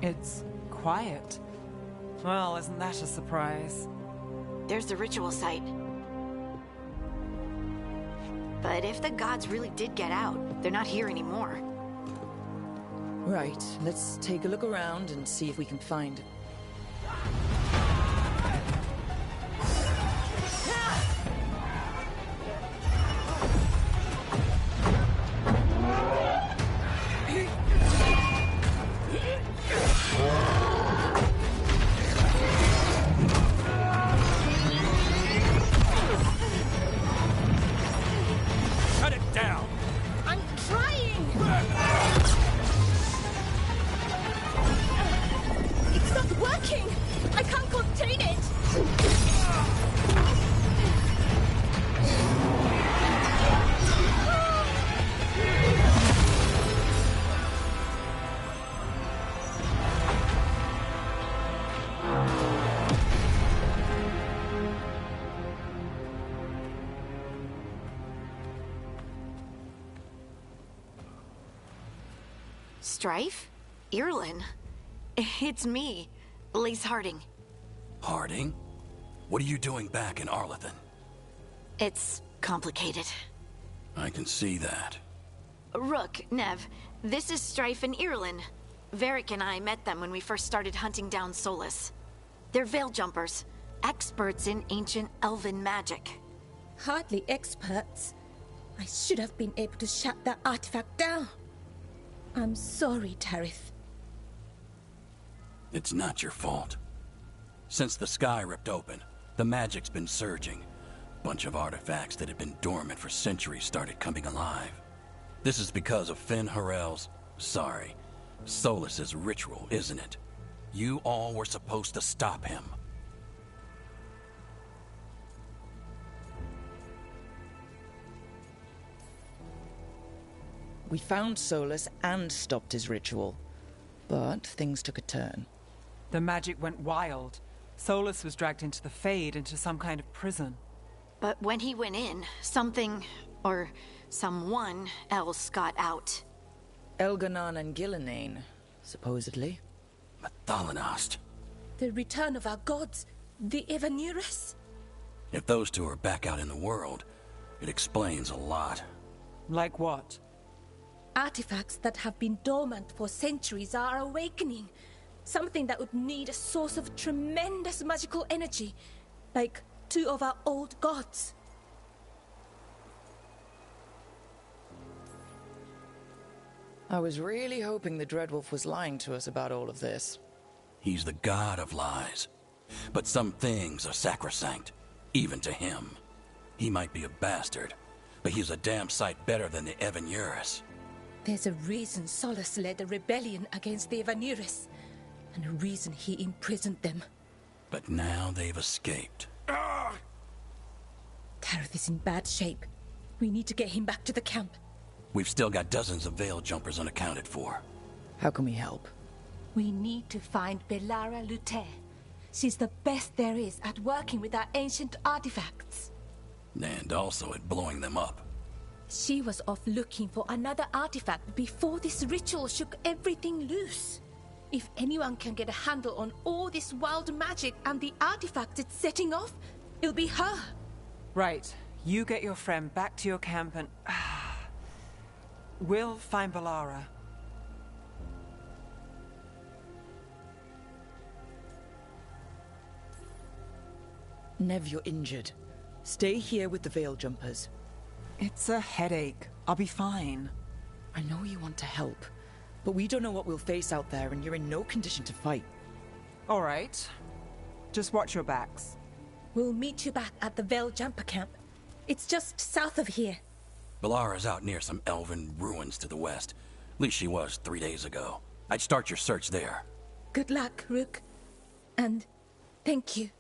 It's quiet. Well, isn't that a surprise? There's the ritual site. But if the gods really did get out, they're not here anymore. Right, let's take a look around and see if we can find... Shut it down! I'm trying! It's not working! I can't contain it! Strife? Irlin? It's me, Lace Harding. Harding? What are you doing back in Arlathan? It's complicated. I can see that. Rook, Nev, this is Strife and Irlin. Varric and I met them when we first started hunting down Solus. They're veil jumpers, experts in ancient elven magic. Hardly experts. I should have been able to shut that artifact down. I'm sorry, Tarith. It's not your fault. Since the sky ripped open, the magic's been surging. Bunch of artifacts that had been dormant for centuries started coming alive. This is because of Finn Harel's... sorry, Solus's ritual, isn't it? You all were supposed to stop him. We found Solus and stopped his ritual. But things took a turn. The magic went wild. Solus was dragged into the Fade, into some kind of prison. But when he went in, something, or someone else got out. Elganon and Gillenane, supposedly. Mathalanost. The return of our gods, the Evanurus. If those two are back out in the world, it explains a lot. Like what? Artifacts that have been dormant for centuries are awakening. Something that would need a source of tremendous magical energy, like two of our old gods. I was really hoping the Dreadwolf was lying to us about all of this. He's the god of lies. But some things are sacrosanct, even to him. He might be a bastard, but he's a damn sight better than the Evanurus. There's a reason Solus led a rebellion against the Evanurus, and a reason he imprisoned them. But now they've escaped. Tareth is in bad shape. We need to get him back to the camp. We've still got dozens of Veil jumpers unaccounted for. How can we help? We need to find Belara Luther. She's the best there is at working with our ancient artifacts. And also at blowing them up. She was off looking for another artifact before this ritual shook everything loose. If anyone can get a handle on all this wild magic and the artifacts it's setting off, it'll be her. Right. You get your friend back to your camp and... we'll find Belara. Nev, you're injured. Stay here with the Veil Jumpers. It's a headache. I'll be fine. I know you want to help, but we don't know what we'll face out there, and you're in no condition to fight. All right. Just watch your backs. We'll meet you back at the Veil Jumper camp. It's just south of here. Belara's out near some elven ruins to the west. At least she was 3 days ago. I'd start your search there. Good luck, Rook. And thank you.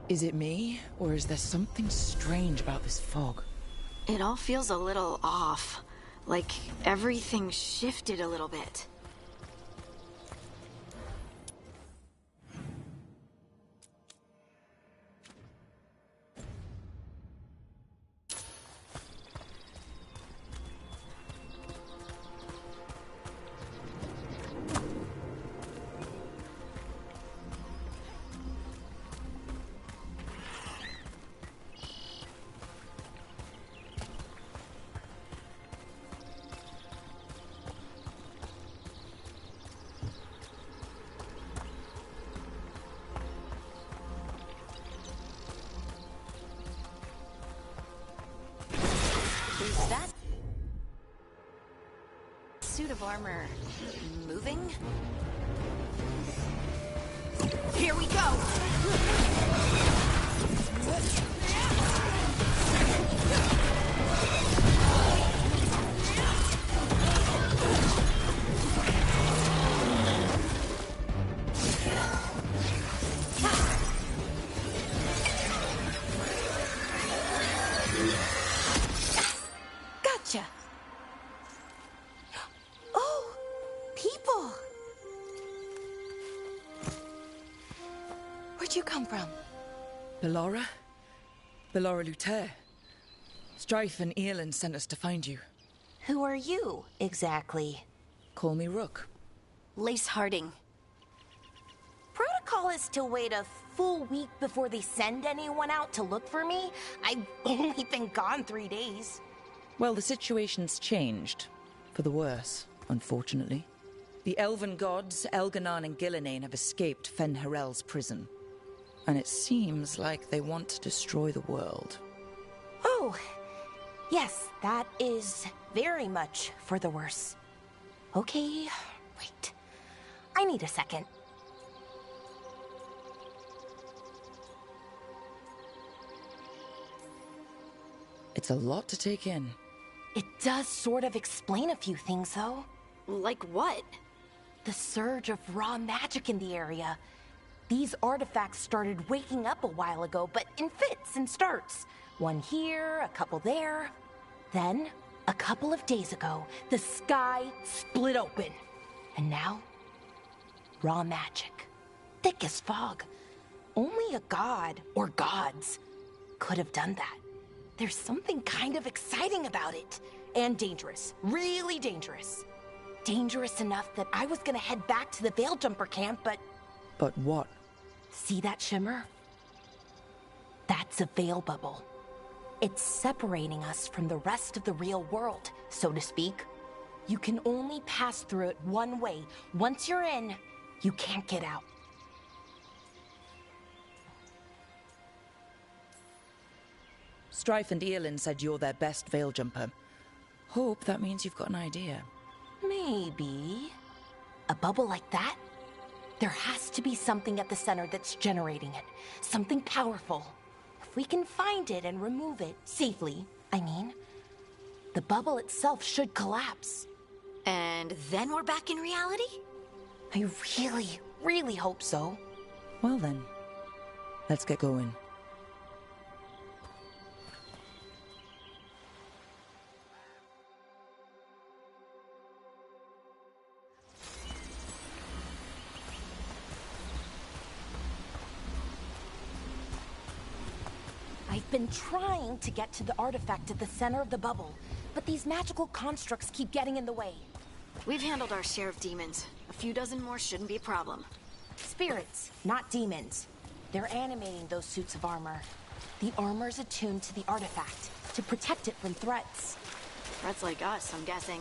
Is it me, or is there something strange about this fog? It all feels a little off. Like everything shifted a little bit. Is that suit of armor moving? Here we go! Gotcha! Oh, people! Where'd you come from? Belara? Belara Luther. Strife and Earlin sent us to find you. Who are you, exactly? Call me Rook. Lace Harding. Protocol is to wait a full week before they send anyone out to look for me. I've only been gone 3 days. Well, the situation's changed. For the worse, unfortunately. The elven gods, Elganon and Gillenane, have escaped Fen'Harel's prison. And it seems like they want to destroy the world. Oh, yes, that is very much for the worse. Okay, wait. I need a second. It's a lot to take in. It does sort of explain a few things, though. Like what? The surge of raw magic in the area. These artifacts started waking up a while ago, but in fits and starts. One here, a couple there. Then, a couple of days ago, the sky split open. And now, raw magic. Thick as fog. Only a god, or gods, could have done that. There's something kind of exciting about it. And dangerous. Really dangerous. Dangerous enough that I was gonna head back to the Veil Jumper camp, but... But what? See that shimmer? That's a veil bubble. It's separating us from the rest of the real world, so to speak. You can only pass through it one way. Once you're in, you can't get out. Strife and Eolin said you're their best veil jumper. Hope that means you've got an idea. Maybe. A bubble like that? There has to be something at the center that's generating it. Something powerful. If we can find it and remove it, safely, I mean, the bubble itself should collapse. And then we're back in reality? I really, really hope so. Well then, let's get going. I've been trying to get to the artifact at the center of the bubble, but these magical constructs keep getting in the way. We've handled our share of demons. A few dozen more shouldn't be a problem. Spirits, not demons. They're animating those suits of armor. The armor's attuned to the artifact, to protect it from threats. Threats like us, I'm guessing.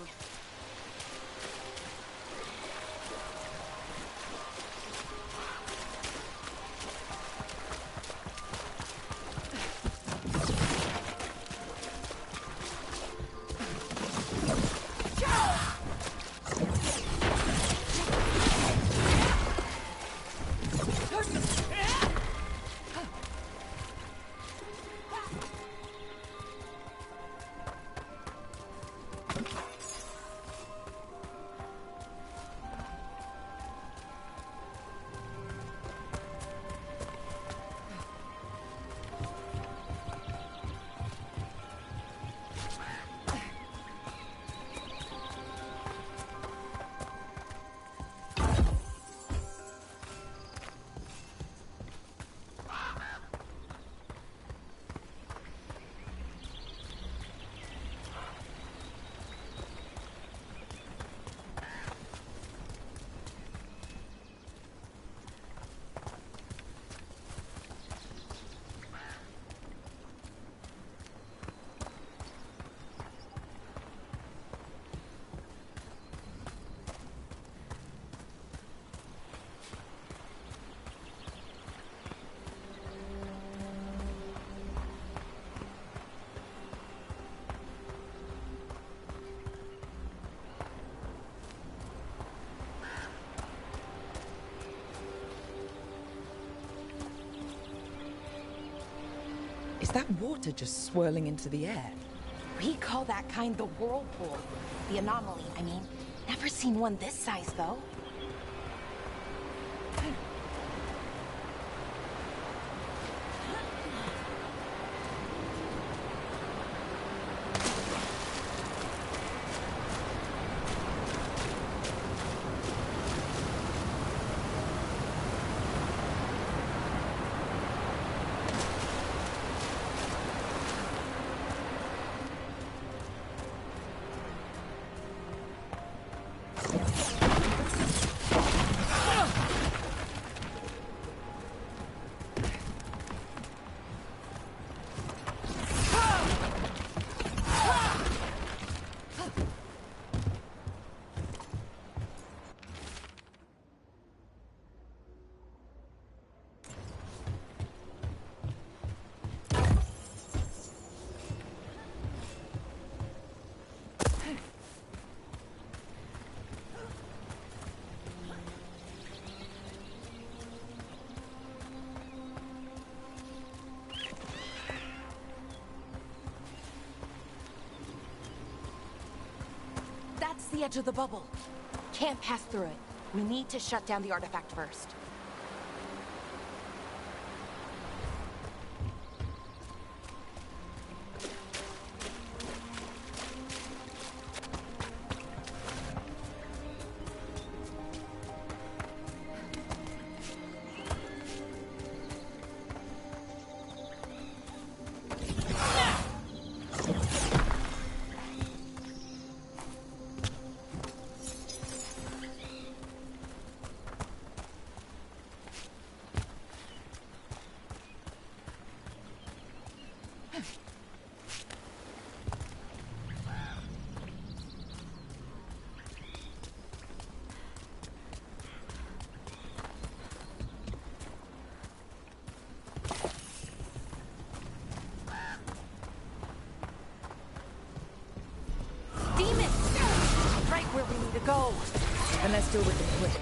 Is that water just swirling into the air? We call that kind the whirlpool. The anomaly, I mean. Never seen one this size, though. the edge of the bubble. Can't pass through it. We need to shut down the artifact first. Go! And let's deal with them quick.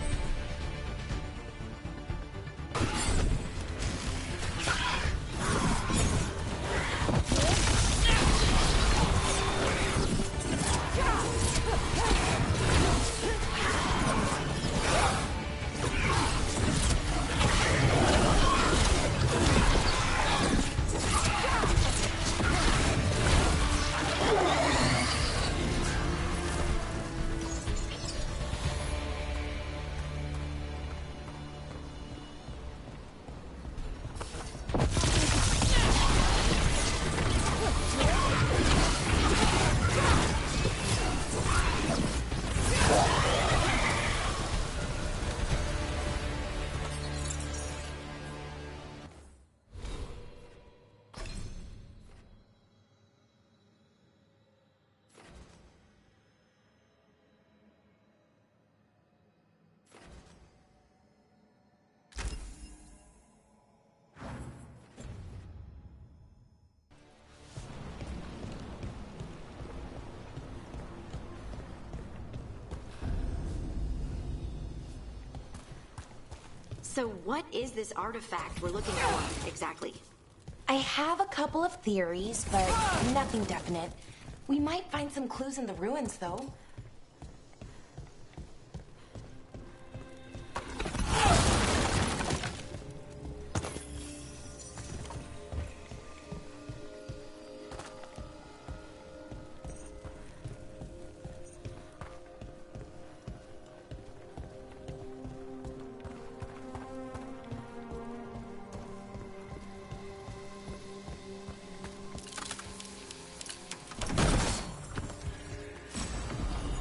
So what is this artifact we're looking for, exactly? I have a couple of theories, but nothing definite. We might find some clues in the ruins, though.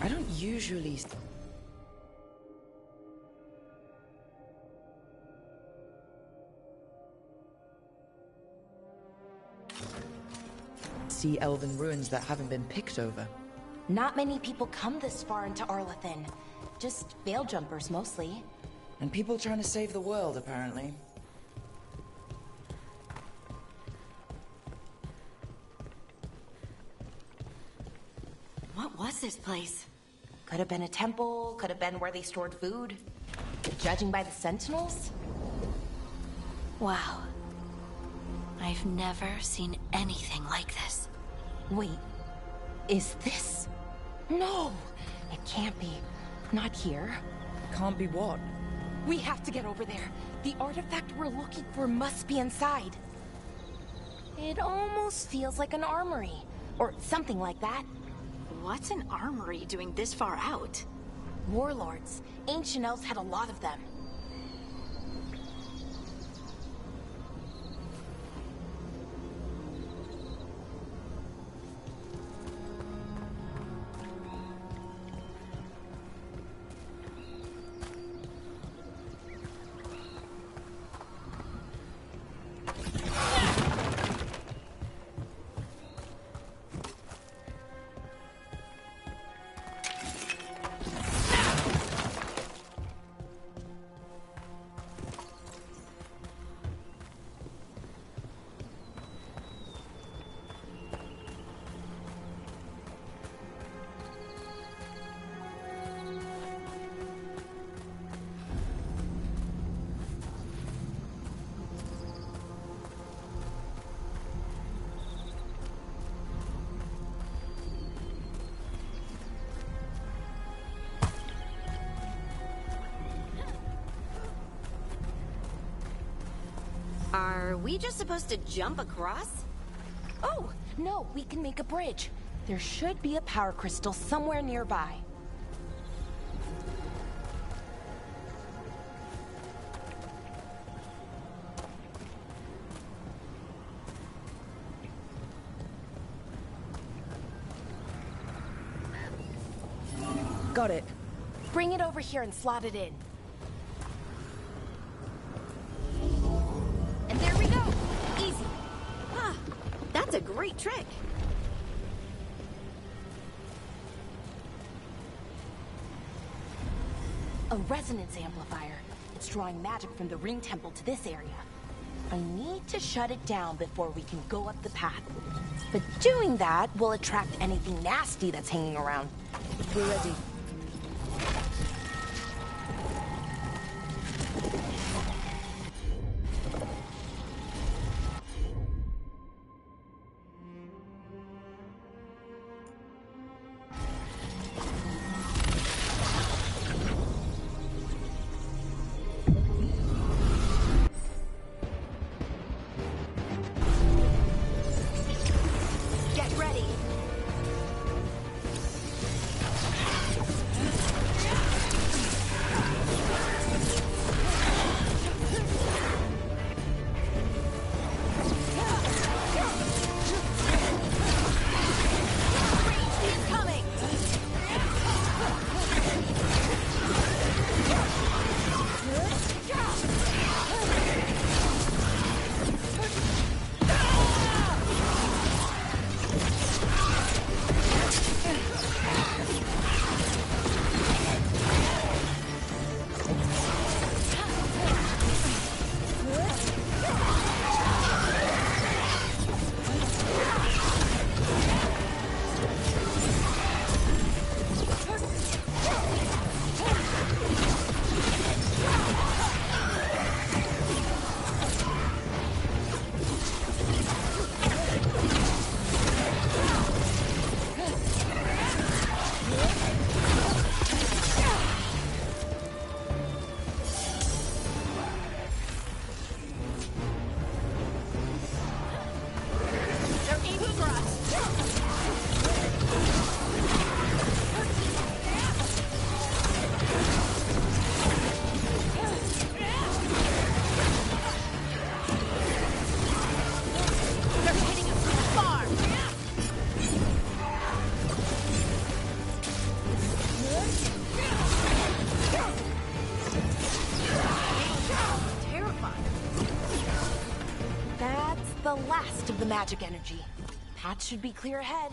I don't usually... see elven ruins that haven't been picked over. Not many people come this far into Arlathan. Just veil jumpers, mostly. And people trying to save the world, apparently. What was this place? Could have been a temple, could have been where they stored food. Judging by the sentinels? Wow. I've never seen anything like this. Wait, is this? No, it can't be. Not here. Can't be what? We have to get over there. The artifact we're looking for must be inside. It almost feels like an armory, or something like that. What's an armory doing this far out? Warlords. Ancient elves had a lot of them. Were we just supposed to jump across? Oh, no, we can make a bridge. There should be a power crystal somewhere nearby. Got it. Bring it over here and slot it in. And there we go! Easy. Ah, that's a great trick. A resonance amplifier. It's drawing magic from the ring temple to this area. I need to shut it down before we can go up the path. But doing that will attract anything nasty that's hanging around. We're ready. Get ready. The last of the magic energy. Path should be clear ahead.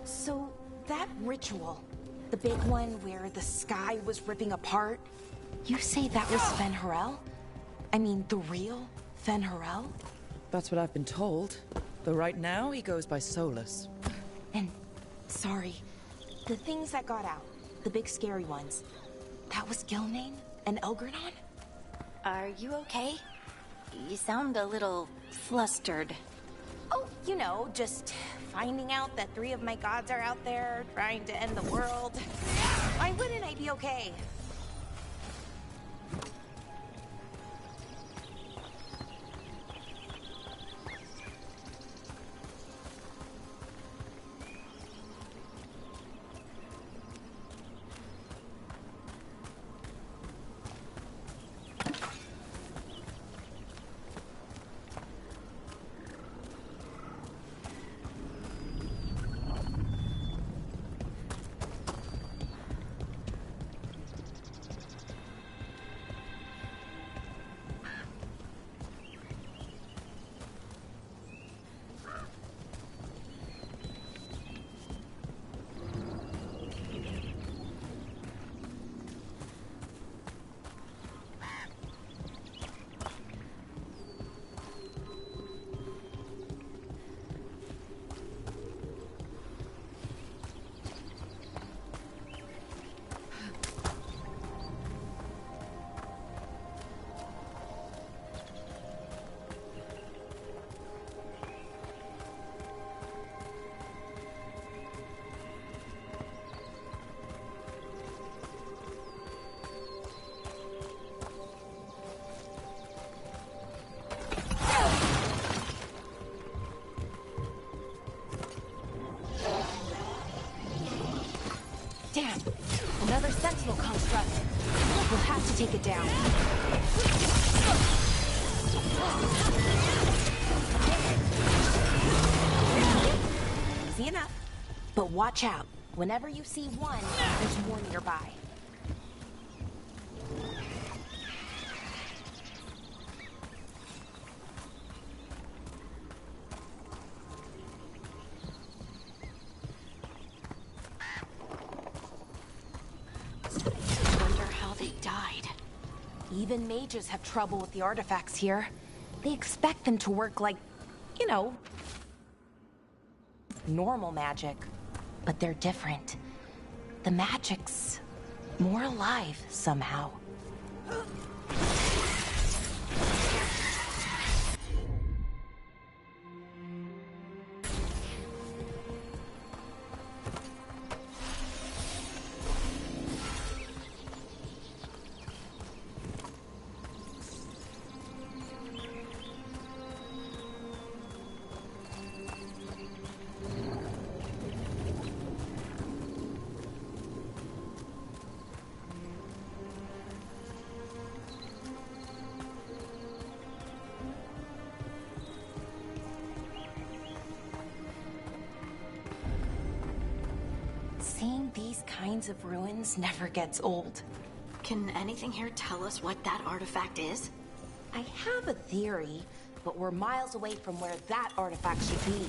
So, that ritual, the big one where the sky was ripping apart, you say that was Fen'Harel? I mean, the real Fen'Harel? That's what I've been told. Though right now, he goes by Solus. And, sorry, the things that got out, the big scary ones, that was Gilnane and Elgernon? Are you okay? You sound a little flustered. Oh, you know, just finding out that 3 of my gods are out there trying to end the world. Why wouldn't I be okay? construct. We'll have to take it down. Easy enough. But watch out. Whenever you see one, there's more nearby. Even mages have trouble with the artifacts here. They expect them to work like, you know, normal magic. But they're different. The magic's more alive somehow. Seeing these kinds of ruins never gets old. Can anything here tell us what that artifact is? I have a theory, but we're miles away from where that artifact should be.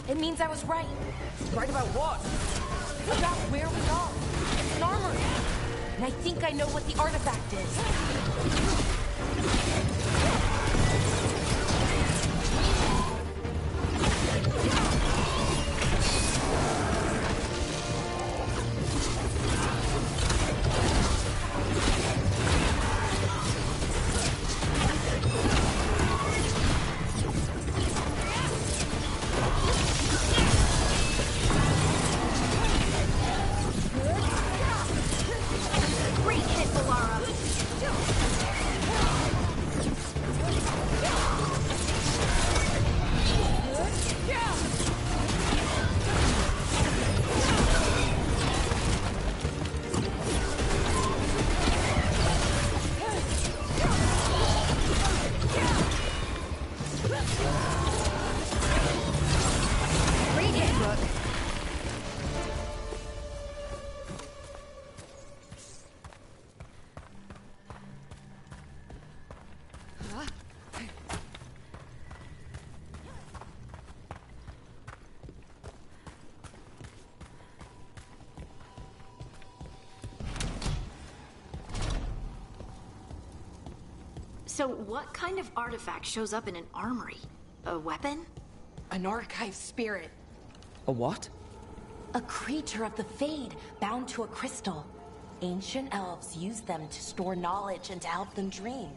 It means I was right. Right about what? About where we are. It's an armory. And I think I know what the artifact is. So what kind of artifact shows up in an armory? A weapon? An archive spirit. A what? A creature of the Fade, bound to a crystal. Ancient elves used them to store knowledge and to help them dream.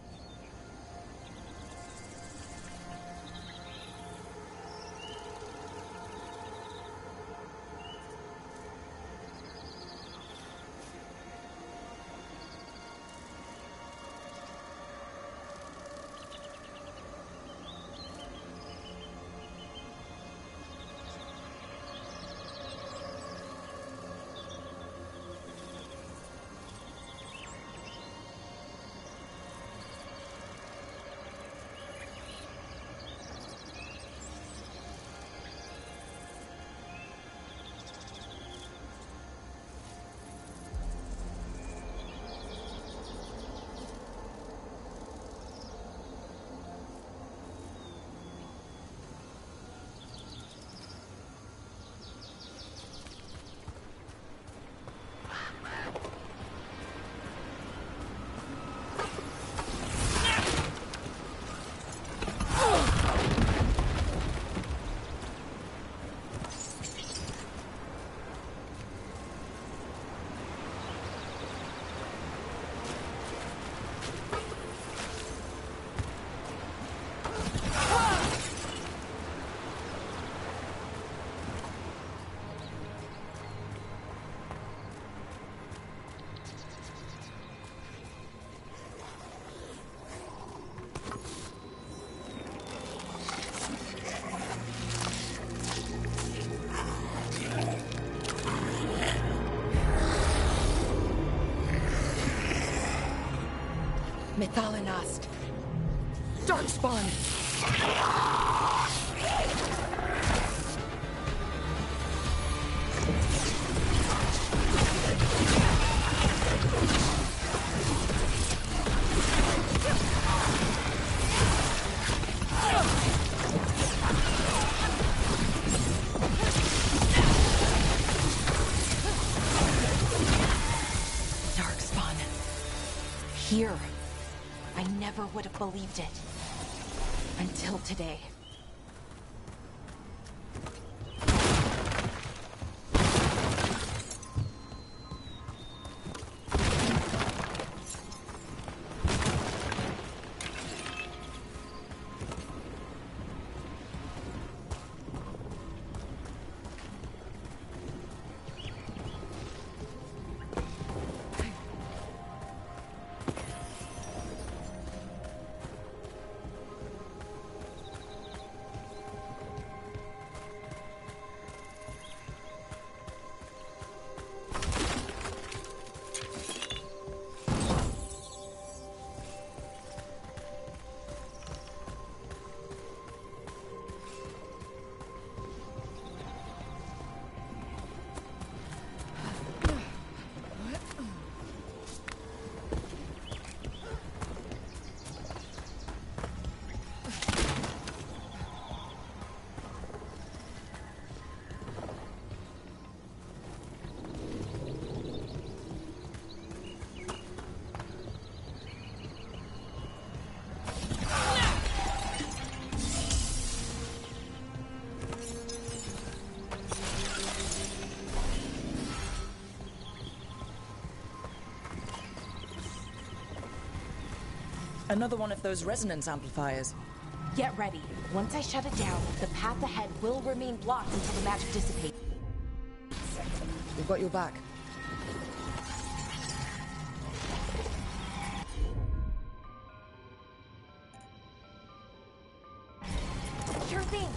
Thalanast. Darkspawn! Darkspawn. Here. I never would have believed it. Until today. Another one of those resonance amplifiers. Get ready. Once I shut it down, the path ahead will remain blocked until the magic dissipates. We've got your back. Sure thing.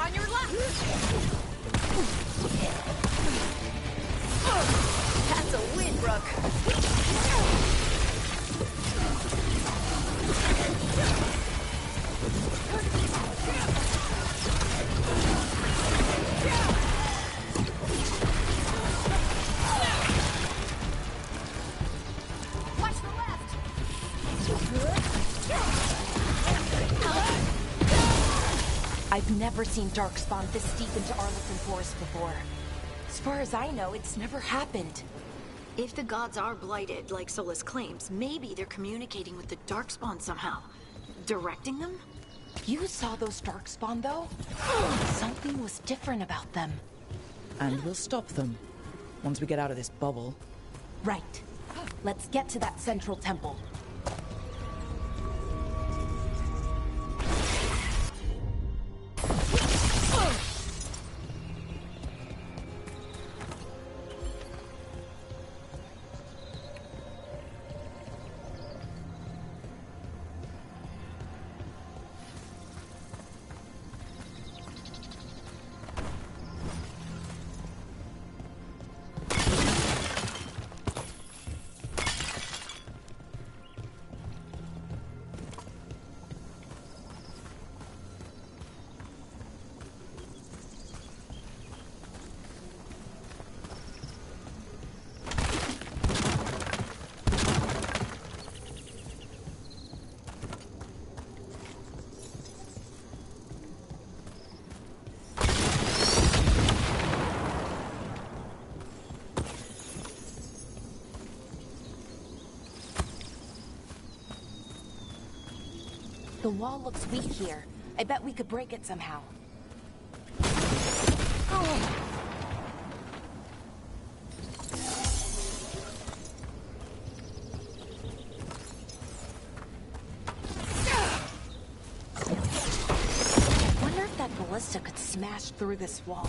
On your left! That's a win, Rook. Watch the left! I've never seen Darkspawn this deep into Arlequin Forest before. As far as I know, it's never happened. If the gods are blighted, like Solus claims, maybe they're communicating with the Darkspawn somehow. Directing them? You saw those Darkspawn, though? Something was different about them. And we'll stop them. Once we get out of this bubble. Right. Let's get to that central temple. The wall looks weak here. I bet we could break it somehow. Wonder if that ballista could smash through this wall.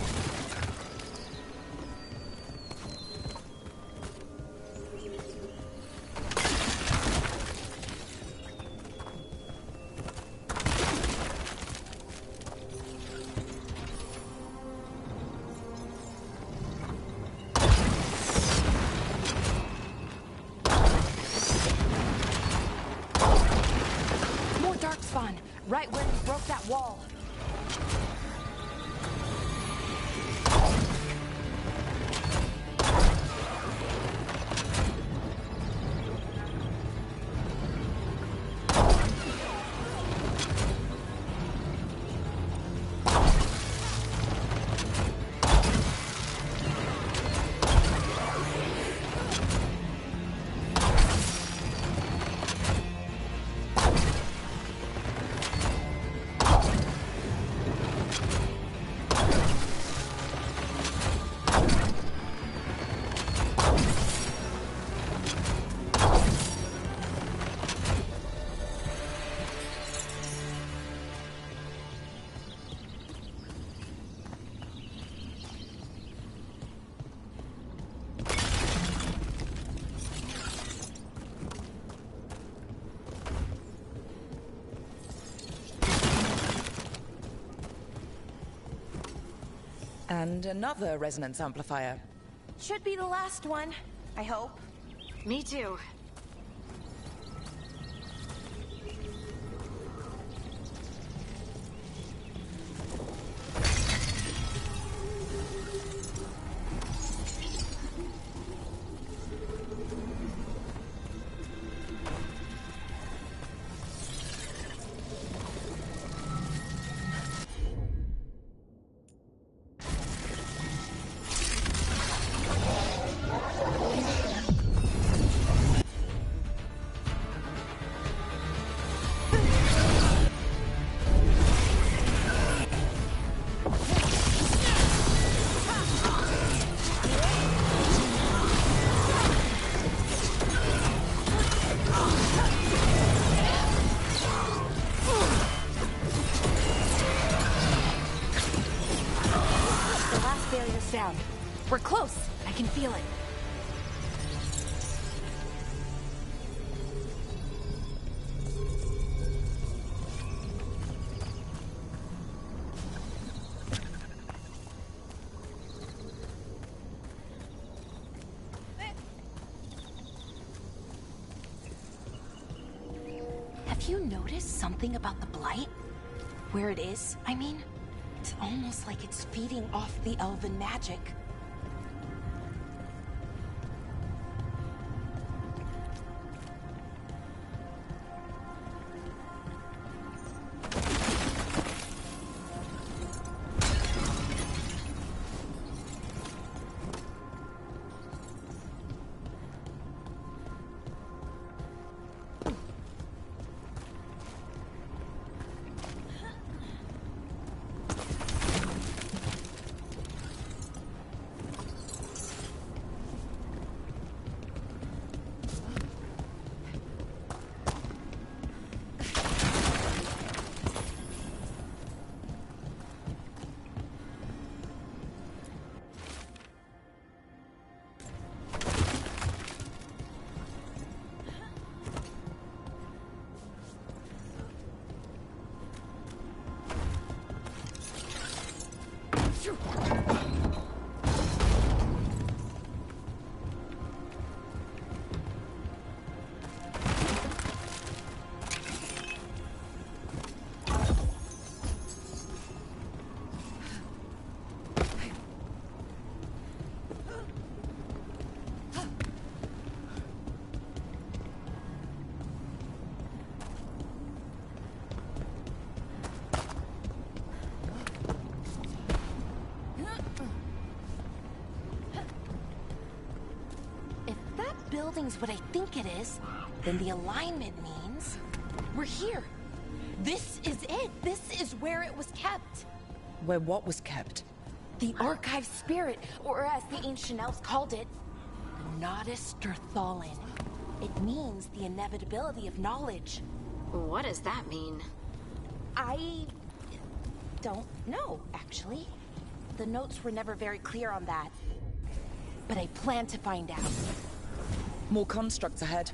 right where you broke that wall. And another resonance amplifier. Should be the last one, I hope. Me too. Down. We're close. I can feel it. Have you noticed something about the blight? Where it is, I mean? It's almost like it's feeding off the elven magic. Building's what I think it is, then the alignment means we're here. This is it. This is where it was kept. Where what was kept? The archive spirit, or as the ancient elves called it, the Nodus Derthalin. It means the inevitability of knowledge. What does that mean? I don't know, actually. The notes were never very clear on that. But I plan to find out. More constructs ahead.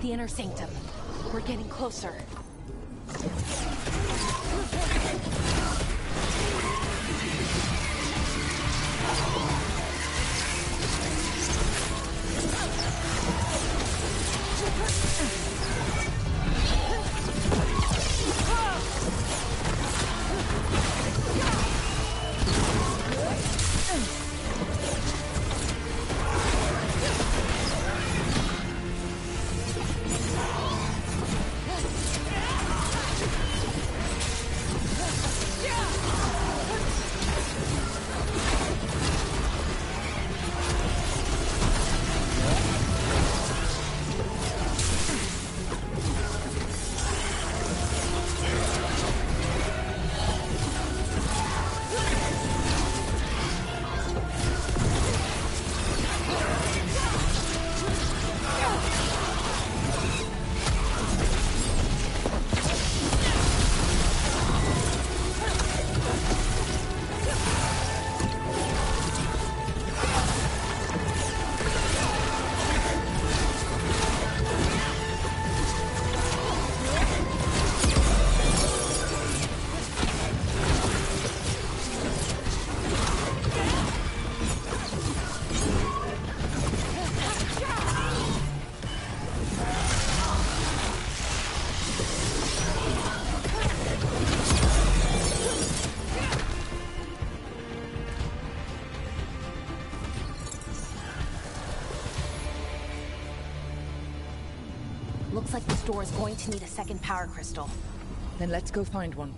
The inner sanctum. We're getting closer. Looks like this door is going to need a second power crystal. Then let's go find one.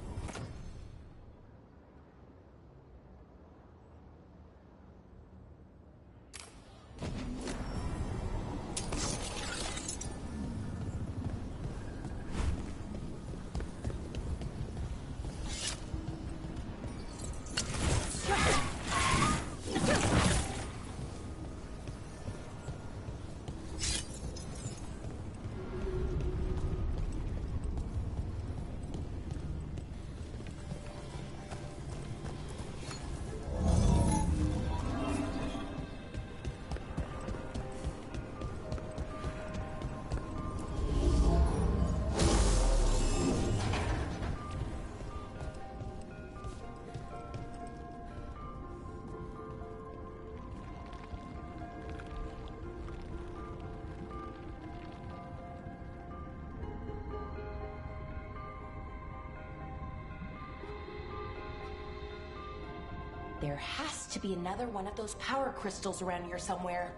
There has to be another one of those power crystals around here somewhere.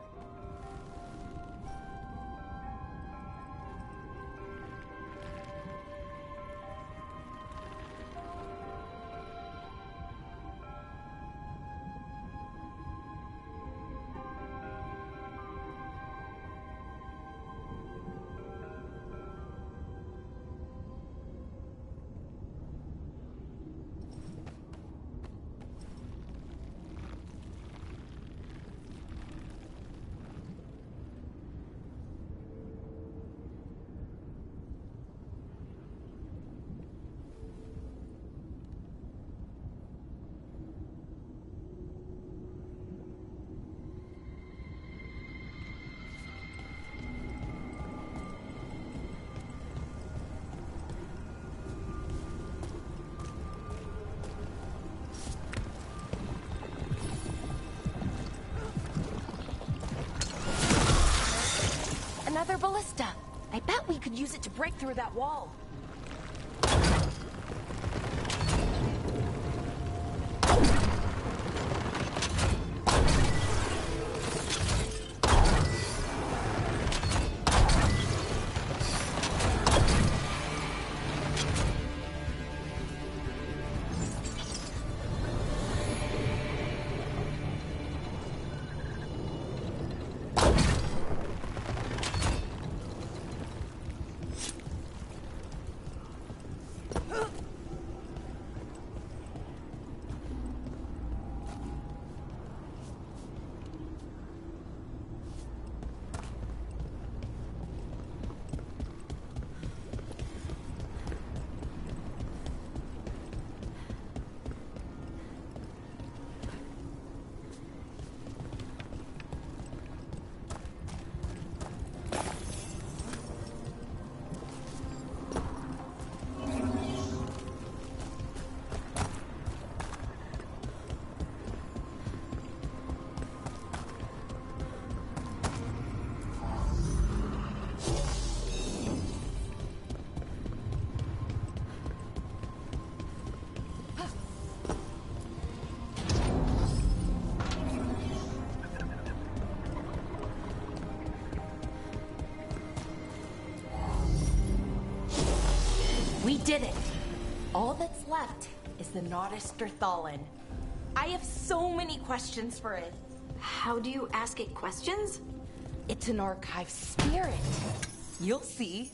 Another ballista. I bet we could use it to break through that wall. We did it! All that's left is the Naughtister-Thallen. I have so many questions for it. How do you ask it questions? It's an archive spirit. You'll see.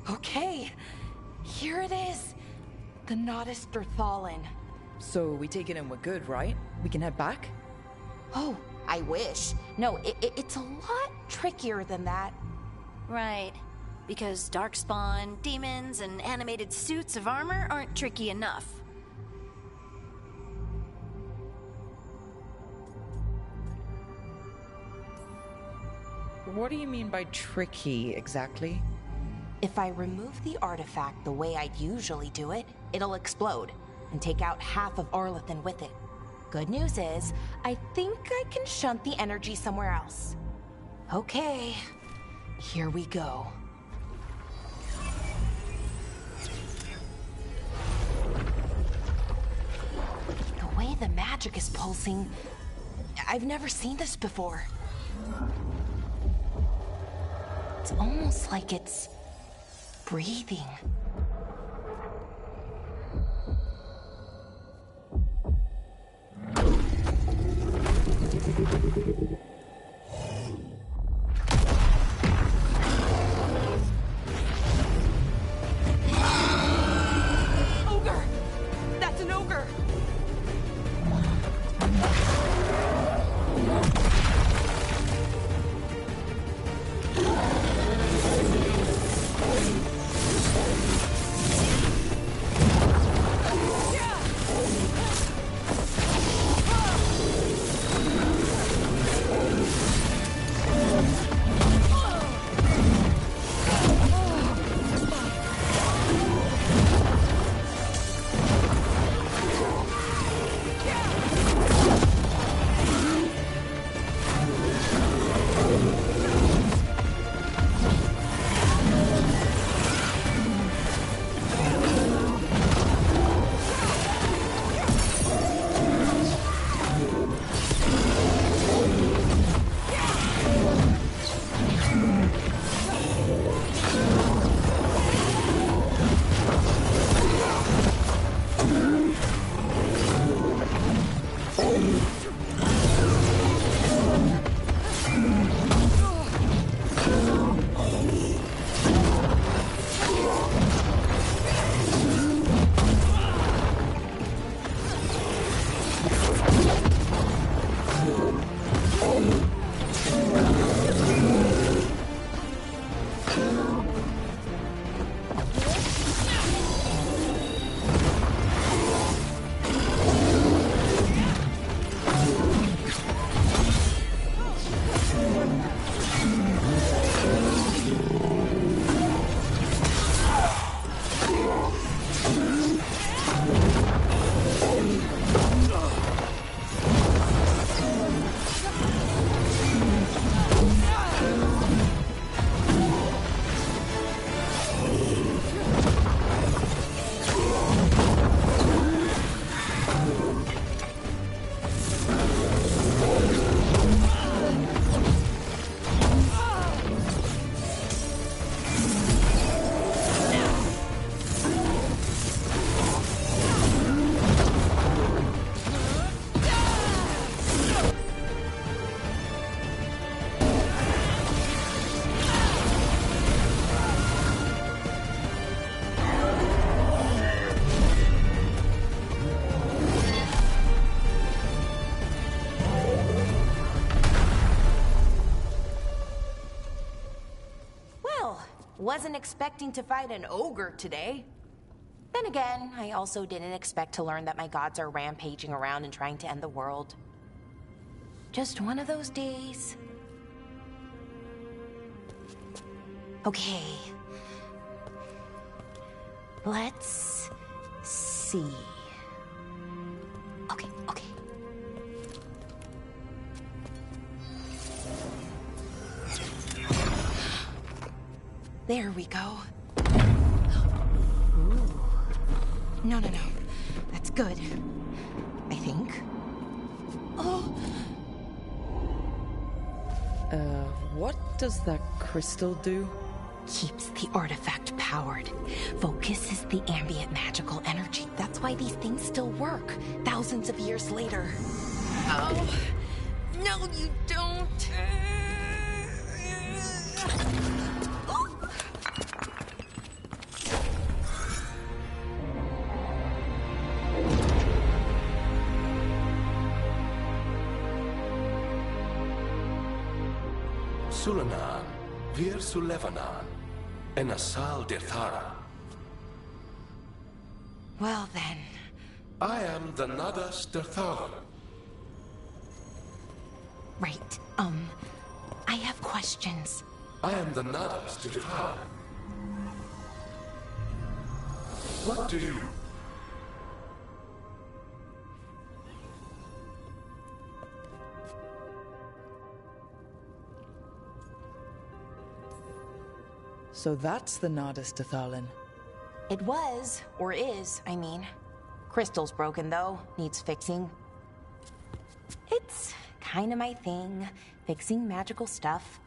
Okay, here it is. The Naughtister-Thallen. So we take it and we're good, right? We can head back? Oh, I wish. No, it's a lot trickier than that. Right. Because darkspawn, demons, and animated suits of armor aren't tricky enough. What do you mean by tricky, exactly? If I remove the artifact the way I'd usually do it, it'll explode and take out half of Arlathan with it. Good news is, I think I can shunt the energy somewhere else. Okay, here we go. The way the magic is pulsing, I've never seen this before. It's almost like it's breathing. Ogre! That's an ogre! Wasn't expecting to fight an ogre today. Then again, I also didn't expect to learn that my gods are rampaging around and trying to end the world. Just one of those days. Okay. Let's see. Okay. There we go. Ooh. No. That's good. I think. Oh. What does that crystal do? Keeps the artifact powered. Focuses the ambient magical energy. That's why these things still work, thousands of years later. Oh. No, you don't. Sulanan, Vir Sulevanan. an Asal Dithara. Well then. I am the Nadas Dithalan. Right, I have questions. I am the Nadas Dithalan. What do you... So that's the Nadas Dithalan. It was, or is, I mean. Crystal's broken though, needs fixing. It's kinda my thing, fixing magical stuff.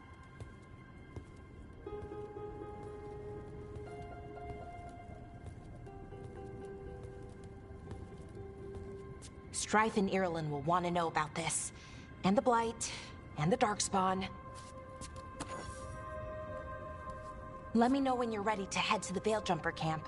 Strife and Irulan will want to know about this. And the Blight, and the Darkspawn. Let me know when you're ready to head to the Veil Jumper camp.